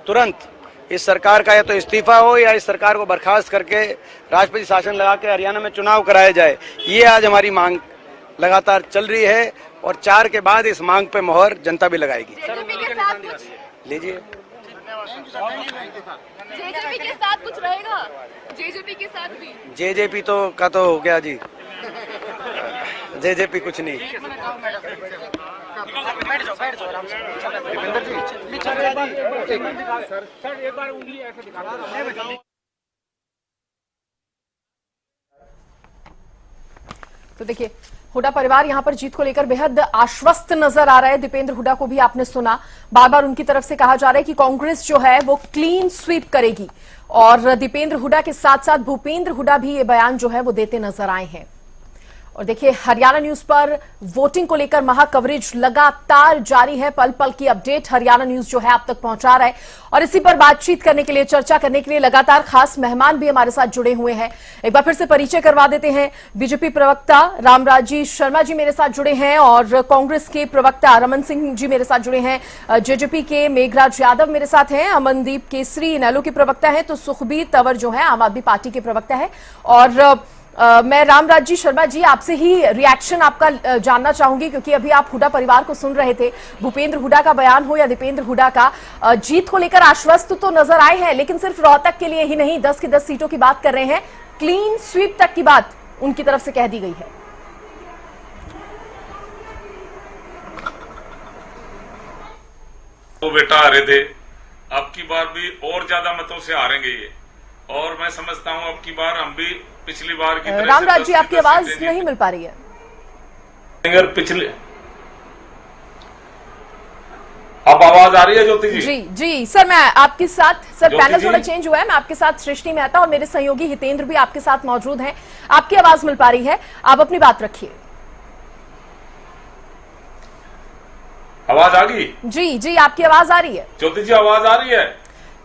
तुरंत इस सरकार का या तो इस्तीफा हो या इस सरकार को बर्खास्त करके राष्ट्रपति शासन लगा के हरियाणा में चुनाव कराया जाए। ये आज हमारी मांग लगातार चल रही है और 4 के बाद इस मांग पे मोहर जनता भी लगाएगी। लीजिए। जेजेपी के साथ कुछ रहेगा? जेजेपी के साथ भी? जेजेपी तो का तो हो गया जी, जेजेपी कुछ नहीं। तो देखिए हुड्डा परिवार यहां पर जीत को लेकर बेहद आश्वस्त नजर आ रहा है। दीपेंद्र हुड्डा को भी आपने सुना, बार बार उनकी तरफ से कहा जा रहा है कि कांग्रेस जो है वो क्लीन स्वीप करेगी और दीपेंद्र हुड्डा के साथ साथ भूपेंद्र हुड्डा भी ये बयान जो है वो देते नजर आए हैं। और देखिए हरियाणा न्यूज पर वोटिंग को लेकर महा कवरेज लगातार जारी है, पल पल की अपडेट हरियाणा न्यूज जो है आप तक पहुंचा रहा है और इसी पर बातचीत करने के लिए, चर्चा करने के लिए लगातार खास मेहमान भी हमारे साथ जुड़े हुए हैं। एक बार फिर से परिचय करवा देते हैं। बीजेपी प्रवक्ता रामराजी शर्मा जी मेरे साथ जुड़े हैं और कांग्रेस के प्रवक्ता रमन सिंह जी मेरे साथ जुड़े हैं, जेजेपी के मेघराज यादव मेरे साथ हैं, अमनदीप केसरी इनेलो के प्रवक्ता है, तो सुखबीर तंवर जो है आम आदमी पार्टी के प्रवक्ता है। और मैं रामराज जी शर्मा जी आपसे ही रिएक्शन आपका जानना चाहूंगी क्योंकि अभी आप हुड्डा परिवार को सुन रहे थे। भूपेंद्र हुड्डा का बयान हो या दीपेंद्र हुड्डा का, जीत को लेकर आश्वस्त तो नजर आए हैं लेकिन सिर्फ रोहतक के लिए ही नहीं, 10 की 10 सीटों की बात कर रहे हैं, क्लीन स्वीप तक की बात उनकी तरफ से कह दी गई है। वो बेटा आ रहे थे, अब की बार भी और ज्यादा मतों से हारेंगे ये, और मैं समझता हूं अब की बार हम भी पिछली बार की तरह रामराज जी आपकी आवाज नहीं मिल पा रही है। अगर पिछले अब आवाज आ रही है ज्योति जी? जी सर, मैं आपके साथ, सर पैनल थोड़ा चेंज हुआ है, मैं आपके साथ सृष्टि मेहता और मेरे सहयोगी हितेंद्र भी आपके साथ मौजूद हैं। आपकी आवाज मिल पा रही है, आप अपनी बात रखिए। आवाज आ गई? जी आपकी आवाज आ रही है। ज्योति जी आवाज आ रही है?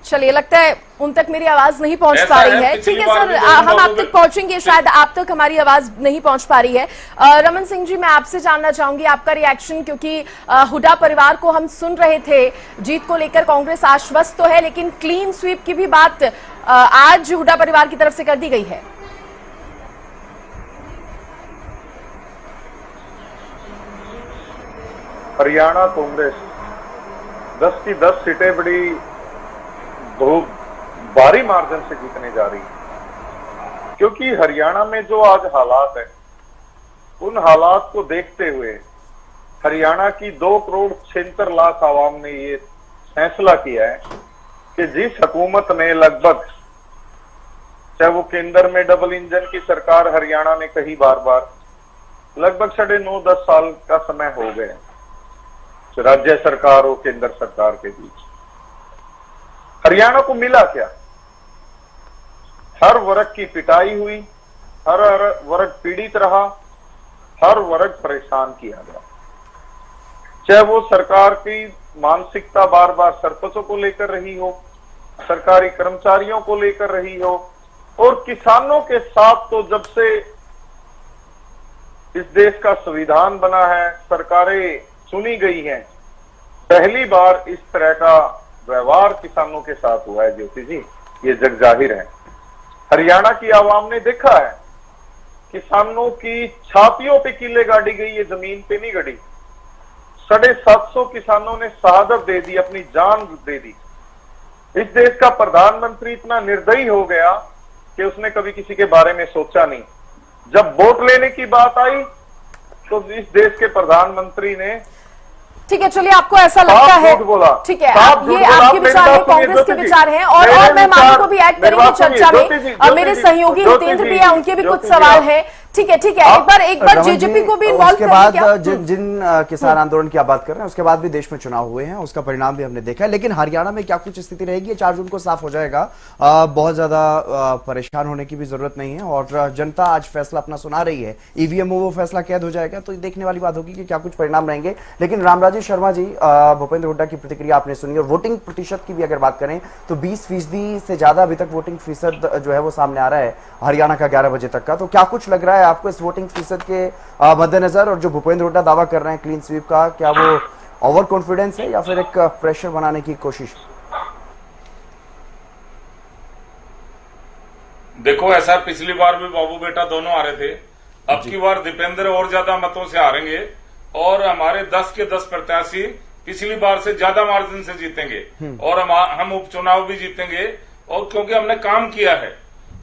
चलिए, लगता है उन तक मेरी आवाज नहीं पहुंच पा रही है। ठीक है सर, हम आप तक पहुंचेंगे, शायद आप तक हमारी आवाज नहीं पहुंच पा रही है। रमन सिंह जी, मैं आपसे जानना चाहूंगी आपका रिएक्शन, क्योंकि हुड्डा परिवार को हम सुन रहे थे, जीत को लेकर कांग्रेस आश्वस्त तो है लेकिन क्लीन स्वीप की भी बात आज हुड्डा परिवार की तरफ से कर दी गई है। हरियाणा कांग्रेस 10 की 10 सीटें बड़ी बहुत भारी मार्जिन से जीतने जा रही है, क्योंकि हरियाणा में जो आज हालात है उन हालात को देखते हुए हरियाणा की 2,76,00,000 आवाम ने ये फैसला किया है कि जिस हुकूमत ने लगभग, चाहे वो केंद्र में डबल इंजन की सरकार हरियाणा ने कही बार लगभग 9.5-10 साल का समय हो गया राज्य सरकार और केंद्र सरकार के बीच, हरियाणा को मिला क्या? हर वर्ग की पिटाई हुई, हर वर्ग पीड़ित रहा, हर वर्ग परेशान किया गया, चाहे वो सरकार की मानसिकता बार बार सरपंचों को लेकर रही हो, सरकारी कर्मचारियों को लेकर रही हो, और किसानों के साथ तो जब से इस देश का संविधान बना है, सरकारें चुनी गई हैं, पहली बार इस तरह का व्यवहार किसानों के साथ हुआ है ज्योति जी, ये जग जाहिर है। हरियाणा की आवाम ने देखा है, किसानों की छातियों पे कीले गाड़ी गई, ये जमीन पे नहीं गड़ी। 750 किसानों ने शहादत दे दी, अपनी जान दे दी। इस देश का प्रधानमंत्री इतना निर्दयी हो गया कि उसने कभी किसी के बारे में सोचा नहीं। जब वोट लेने की बात आई तो इस देश के प्रधानमंत्री ने, ठीक है, चलिए, आपको ऐसा लगता है, ठीक है, ये आपके विचार हैं, कांग्रेस के विचार हैं, और मेहमानों को भी ऐड करेंगे चर्चा में। मेरे सहयोगी हितेंद्र भी है, उनके भी कुछ सवाल हैं। ठीक है, एक बार जेजेपी को भी इन्वॉल्व उसके बाद जिन किसान आंदोलन की आप बात कर रहे हैं, उसके बाद भी देश में चुनाव हुए हैं, उसका परिणाम भी हमने देखा है। लेकिन हरियाणा में क्या कुछ स्थिति रहेगी, 4 जून को साफ हो जाएगा। बहुत ज्यादा परेशान होने की भी जरूरत नहीं है, और जनता आज फैसला अपना सुना रही है। ईवीएम में वो फैसला कैद हो जाएगा, तो देखने वाली बात होगी कि क्या कुछ परिणाम रहेंगे। लेकिन रामराजेश शर्मा जी, भूपेंद्र हुड्डा की प्रतिक्रिया आपने सुनी, और वोटिंग प्रतिशत की भी अगर बात करें तो 20% से ज्यादा अभी तक वोटिंग प्रतिशत जो है वो सामने आ रहा है हरियाणा का 11 बजे तक का। तो क्या कुछ लग रहा है आपको इस वोटिंग प्रतिशत के मद्देनजर, और जो भूपेंद्र हुड्डा दावा कर रहे हैं क्लीन स्वीप का, क्या वो ओवर कॉन्फिडेंस है या फिर एक प्रेशर बनाने की कोशिश? देखो, ऐसा पिछली बार भी बाबू बेटा दोनों आ रहे थे, अब की बार दीपेंद्र और ज्यादा मतों से हारेंगे, और हमारे 10 के 10 प्रत्याशी पिछली बार से ज्यादा मार्जिन से जीतेंगे, और हम उपचुनाव भी जीतेंगे। और क्योंकि हमने काम किया है,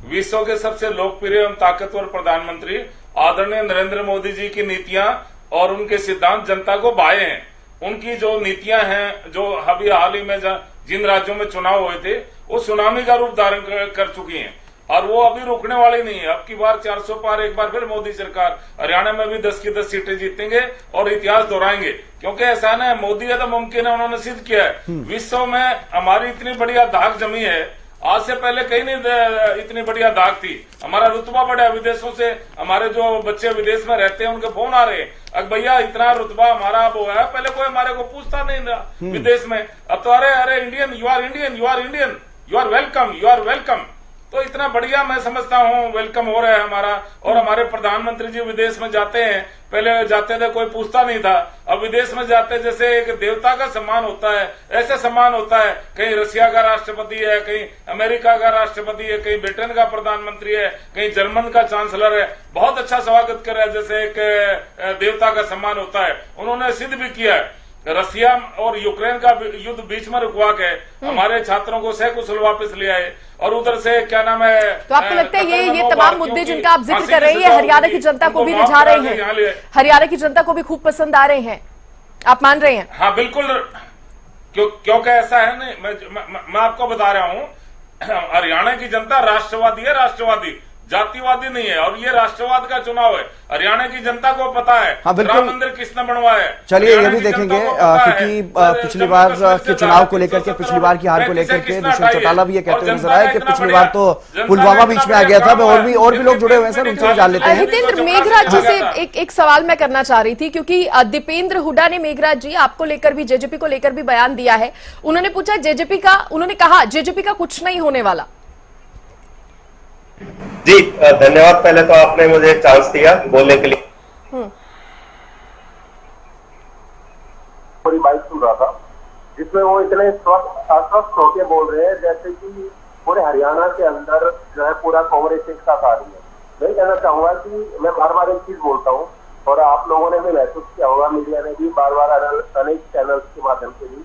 विश्व के सबसे लोकप्रिय एवं ताकतवर प्रधानमंत्री आदरणीय नरेंद्र मोदी जी की नीतियां और उनके सिद्धांत जनता को भाए हैं। उनकी जो नीतियां हैं, जो अभी हाल ही में जिन राज्यों में चुनाव हुए थे, वो सुनामी का रूप धारण कर चुकी हैं, और वो अभी रुकने वाली नहीं है। अब की बार 400 पार, एक बार फिर मोदी सरकार हरियाणा में भी 10 की 10 सीटें जीतेंगे और इतिहास दोहराएंगे। क्योंकि ऐसा ना है, मोदी है तो मुमकिन है, उन्होंने सिद्ध किया है। विश्व में हमारी इतनी बढ़िया धाक जमी है, आज से पहले कहीं नहीं इतनी बढ़िया धाक थी। हमारा रुतबा बढ़ा, विदेशों से हमारे जो बच्चे विदेश में रहते हैं उनके फोन आ रहे हैं, अब भैया इतना रुतबा हमारा अब हुआ है, पहले कोई हमारे को पूछता नहीं था विदेश में। अब तो अरे Indian, you are Indian, you are Indian, you are welcome, you are welcome. तो इतना बढ़िया मैं समझता हूँ वेलकम हो रहा है हमारा। और हमारे प्रधानमंत्री जी विदेश में जाते हैं, पहले जाते थे कोई पूछता नहीं था, अब विदेश में जाते जैसे एक देवता का सम्मान होता है, ऐसे सम्मान होता है। कहीं रशिया का राष्ट्रपति है, कहीं अमेरिका का राष्ट्रपति है, कहीं ब्रिटेन का प्रधानमंत्री है, कहीं जर्मन का चांसलर है, बहुत अच्छा स्वागत कर रहा है, जैसे एक देवता का सम्मान होता है। उन्होंने सिद्ध भी किया है। रशिया और यूक्रेन का युद्ध बीच में रुकवा के हमारे छात्रों को सकुशल वापस ले आए, और उधर से क्या नाम है, तो आपको लगता है ये तमाम मुद्दे जिनका आप जिक्र कर रहे हैं, हरियाणा की जनता को भी रिझा रहे हैं, हरियाणा की जनता को भी खूब पसंद आ रहे हैं, आप मान रहे हैं? हाँ बिल्कुल, क्योंकि ऐसा है नहीं, मैं आपको बता रहा हूँ, हरियाणा की जनता राष्ट्रवादी है, राष्ट्रवादी, जातिवादी नहीं है, और ये राष्ट्रवाद का चुनाव है। हरियाणा की जनता को पता है राम मंदिर किसने बनवाया है। चलिए ये भी देखेंगे, क्योंकि पिछली बार के चुनाव को लेकर के, पिछली बार की हार को लेकर के दुष्यंत चौटाला भी ये कहते हुए नजर आए कि पिछली बार तो पुलवामा बीच में आ गया था। और भी लोग जुड़े हुए हैं सर, उनसे जान लेते हैं। हितेंद्र, मेघराज जी से एक सवाल मैं करना चाह रही थी, क्योंकि दीपेंद्र हुड्डा ने, मेघराज जी, आपको लेकर भी, जेजेपी को लेकर भी बयान दिया है। उन्होंने पूछा जेजेपी का, उन्होंने कहा जेजेपी का कुछ नहीं होने वाला। जी धन्यवाद, पहले तो आपने मुझे चांस दिया बोलने के लिए। पूरी बाइक सुन रहा था जिसमें वो इतने आश्वस्त होकर बोल रहे हैं जैसे कि पूरे हरियाणा के अंदर जो है पूरा कांग्रेस एक साथ आ रही है। मैं कहना चाहूंगा कि मैं बार बार एक चीज बोलता हूँ, और आप लोगों ने भी महसूस किया होगा, मीडिया ने भी बार बार अनेक चैनल्स के माध्यम से भी,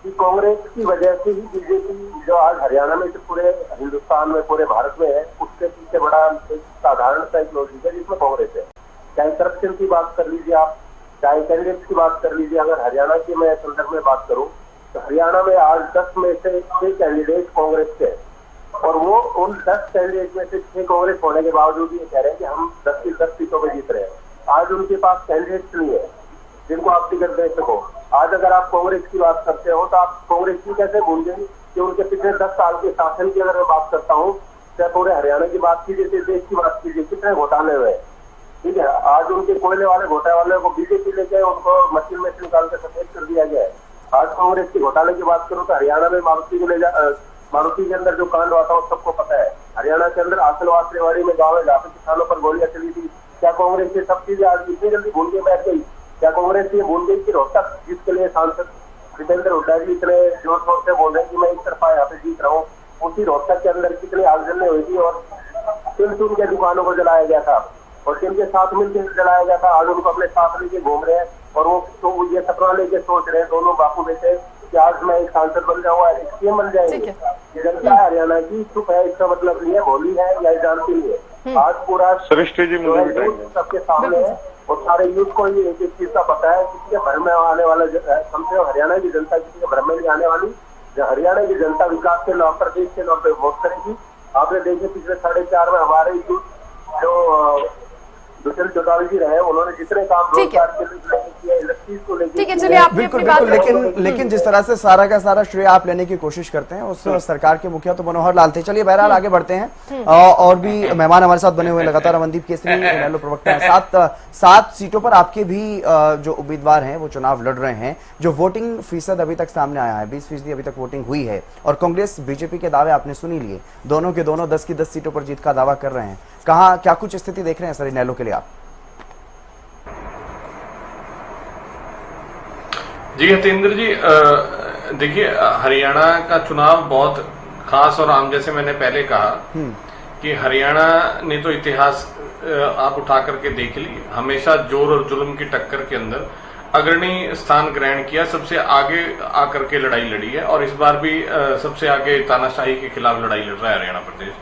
कि कांग्रेस की वजह से ही बीजेपी जो आज हरियाणा में, पूरे हिंदुस्तान में, पूरे भारत में है, उसके पीछे बड़ा एक साधारण सा एक लॉजिक है जिसमें कांग्रेस है। चाहे करप्शन की बात कर लीजिए आप, चाहे कैंडिडेट्स की बात कर लीजिए। अगर हरियाणा की मैं संदर्भ में बात करूं तो हरियाणा में आज 10 में से 6 कैंडिडेट कांग्रेस के, और वो उन 10 कैंडिडेट में से 6 कांग्रेस होने के बावजूद ये कह रहे हैं कि हम 10 की 10 सीटों में जीत रहे हैं। आज उनके पास कैंडिडेट्स नहीं है जिनको आप टिकट दे सको। आज अगर आप कांग्रेस की बात करते हो तो आप कांग्रेस की कैसे भूल गए कि उनके पिछले 10 साल के शासन की अगर मैं बात करता हूँ, चाहे पूरे हरियाणा की बात कीजिए, देश की बात कीजिए, कितने घोटाले हुए, ठीक है। आज उनके कोयले वाले घोटाले वाले को बीजेपी लेके उनको मशीन में से निकाल कर सफेद कर दिया गया है। आज कांग्रेस की घोटाले की बात करूँ तो हरियाणा में मारुति के अंदर जो कांड हुआ था वो सबको पता है। हरियाणा के अंदर आसलवास रेवाड़ी में गाँव है जहाँ पे किसानों पर गोलियां चली थी। क्या कांग्रेस ये सब चीजें आज इतनी जल्दी भूल के बैठ गई? क्या कांग्रेस ये भूल गई कि रोहतक जिसके लिए सांसद भूपेंद्र हुड्डा जी इतने जोर शोर से बोल रहे हैं कि मैं इस तरफा यहाँ पे जीत रहा हूँ, उसी रोहतक के अंदर कितनी आगजनी हुई थी और टिन के दुकानों को जलाया गया था और टिन के साथ मिलकर जलाया गया था। आज उनको अपने साथ लेके घूम रहे हैं और वो तो ये सपना लेके सोच रहे हैं दोनों बापू बेटे कि आज मैं एक सांसद बन जाऊंगा, एक सीएम बन जाएंगे। जनता हरियाणा की चुप है, इसका मतलब नहीं है भोली है या जानती नहीं है। आज पूरा सबके सामने है और सारे यूथ को ये एक चीज का पता है, किसी के भर में आने वाला कम से कम हरियाणा की जनता किसी के भर में नहीं आने वाली। हरियाणा की जनता विकास के नाम पर, देश के नाम पर वोट करेगी। आपने देखे पिछले 4.5 में हमारे यूथ जो दुष्यंत चौटाला जी रहे, उन्होंने जितने काम रोजगार के लिए किए, इंडस्ट्रीज को लेकर, बिल्कुल बिल्कुल, लेकिन जिस तरह से सारा का सारा श्रेय आप लेने की कोशिश करते हैं, उस सरकार के मुखिया तो मनोहर लाल थे। चलिए बहरहाल आगे बढ़ते हैं और भी मेहमान हमारे साथ बने हुए लगातार। अमनदीप केसरी इनेलो प्रवक्ता है। 7 सीटों पर आपके भी जो उम्मीदवार हैं वो चुनाव लड़ रहे हैं। जो वोटिंग फीसद अभी तक सामने आया है, 20% अभी तक वोटिंग हुई है और कांग्रेस बीजेपी के दावे आपने सुनी लिए, दोनों के दोनों 10 की 10 सीटों पर जीत का दावा कर रहे हैं। कहाँ क्या कुछ स्थिति देख रहे हैं सर इनेलो के लिए आप? जी हतेंद्र जी, देखिए हरियाणा का चुनाव बहुत खास और आम, जैसे मैंने पहले कहा कि हरियाणा ने तो इतिहास आप उठा करके देख ली, हमेशा जोर और जुल्म की टक्कर के अंदर अग्रणी स्थान ग्रहण किया, सबसे आगे आकर के लड़ाई लड़ी है और इस बार भी सबसे आगे तानाशाही के खिलाफ लड़ाई लड़ रहा है हरियाणा प्रदेश।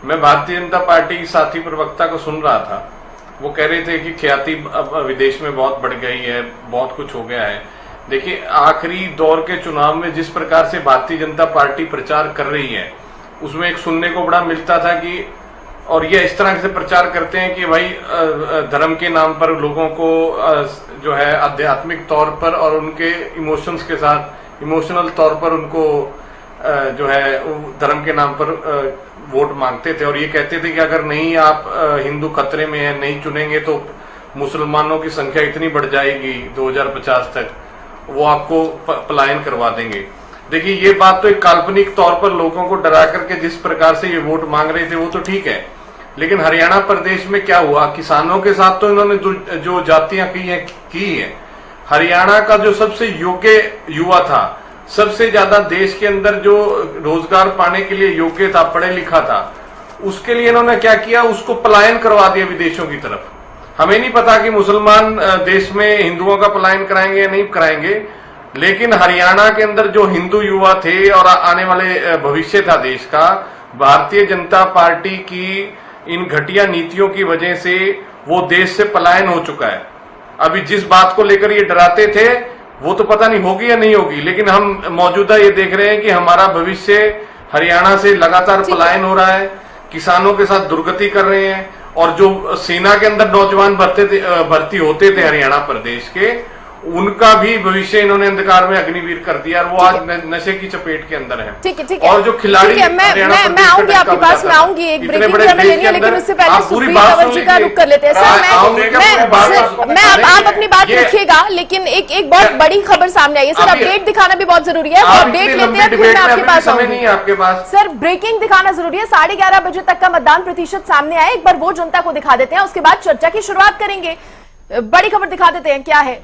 मैं भारतीय जनता पार्टी की साथी प्रवक्ता को सुन रहा था, वो कह रहे थे कि ख्याति अब विदेश में बहुत बढ़ गई है, बहुत कुछ हो गया है। देखिए आखिरी दौर के चुनाव में जिस प्रकार से भारतीय जनता पार्टी प्रचार कर रही है, उसमें एक सुनने को बड़ा मिलता था कि, और ये इस तरह से प्रचार करते हैं कि भाई धर्म के नाम पर लोगों को जो है आध्यात्मिक तौर पर और उनके इमोशंस के साथ, इमोशनल तौर पर उनको जो है धर्म के नाम पर वोट मांगते थे और ये कहते थे कि अगर नहीं आप हिंदू खतरे में है, नहीं चुनेंगे तो मुसलमानों की संख्या इतनी बढ़ जाएगी 2050 तक, वो आपको पलायन करवा देंगे। देखिए ये बात तो एक काल्पनिक तौर पर लोगों को डरा करके जिस प्रकार से ये वोट मांग रहे थे वो तो ठीक है, लेकिन हरियाणा प्रदेश में क्या हुआ, किसानों के साथ तो इन्होंने जो जातियां की है। हरियाणा का जो सबसे योग्य युवा था, सबसे ज्यादा देश के अंदर जो रोजगार पाने के लिए योग्य था, पढ़े लिखा था, उसके लिए इन्होंने क्या किया, उसको पलायन करवा दिया विदेशों की तरफ। हमें नहीं पता कि मुसलमान देश में हिंदुओं का पलायन कराएंगे या नहीं कराएंगे, लेकिन हरियाणा के अंदर जो हिंदू युवा थे और आने वाले भविष्य था देश का, भारतीय जनता पार्टी की इन घटिया नीतियों की वजह से वो देश से पलायन हो चुका है। अभी जिस बात को लेकर ये डराते थे वो तो पता नहीं होगी या नहीं होगी, लेकिन हम मौजूदा ये देख रहे हैं कि हमारा भविष्य हरियाणा से लगातार पलायन हो रहा है, किसानों के साथ दुर्गति कर रहे हैं और जो सेना के अंदर नौजवान भर्ती होते थे हरियाणा प्रदेश के, उनका भी भविष्य इन्होंने अंधकार में अग्निवीर कर दिया और वो आज नशे की चपेट के अंदर है। ठीक है, ठीक है। और जो खिलाड़ी, मैं आऊंगी आपके पास, मैं आऊंगी, एक ब्रेकिंग खबर लेनी है, लेकिन उससे पहले सुप्रीम खबर जी का रुख कर लेते हैं। सर मैं आप अपनी बात रखिएगा, लेकिन एक बहुत बड़ी खबर सामने आई है सर, अपडेट दिखाना भी बहुत जरूरी है, अपडेट लेते हैं फिर मैं आपके पास आऊंगी। सर ब्रेकिंग दिखाना जरूरी है, 11:30 बजे तक का मतदान प्रतिशत सामने आया, एक बार वो जनता को दिखा देते हैं, उसके बाद चर्चा की शुरुआत करेंगे। बड़ी खबर दिखा देते हैं, क्या है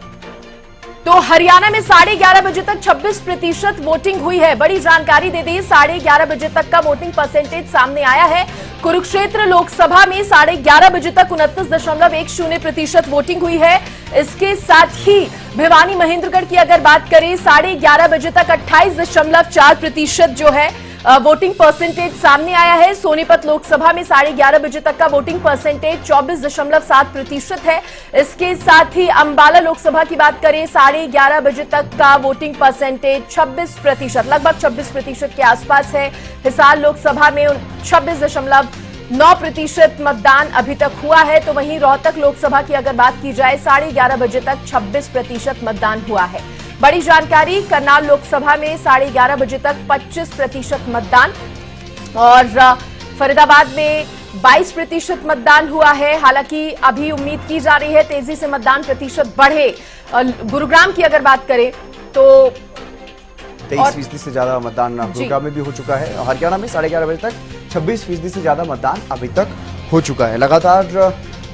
तो हरियाणा में 11:30 बजे तक 26% वोटिंग हुई है। बड़ी जानकारी दे दी, 11:30 बजे तक का वोटिंग परसेंटेज सामने आया है। कुरुक्षेत्र लोकसभा में 11:30 बजे तक 29.10% वोटिंग हुई है। इसके साथ ही भिवानी महेंद्रगढ़ की अगर बात करें, 11:30 बजे तक 28.4% जो है वोटिंग परसेंटेज सामने आया है। सोनीपत लोकसभा में 11:30 बजे तक का वोटिंग परसेंटेज 24.7% है। इसके साथ ही अंबाला लोकसभा की बात करें, 11:30 बजे तक का वोटिंग परसेंटेज 26%, लगभग 26% के आसपास है। हिसार लोकसभा में 26.9% मतदान अभी तक हुआ है। तो वहीं रोहतक लोकसभा की अगर बात की जाए, 11:30 बजे तक 26% मतदान हुआ है। बड़ी जानकारी, करनाल लोकसभा में 11:30 बजे तक 25% मतदान और फरीदाबाद में 22% मतदान हुआ है। हालांकि अभी उम्मीद की जा रही है तेजी से मतदान प्रतिशत बढ़े। गुरुग्राम की अगर बात करें तो 23% से ज्यादा मतदान गुरुग्राम में भी हो चुका है। हरियाणा में 11:30 बजे तक 26% से ज्यादा मतदान अभी तक हो चुका है। लगातार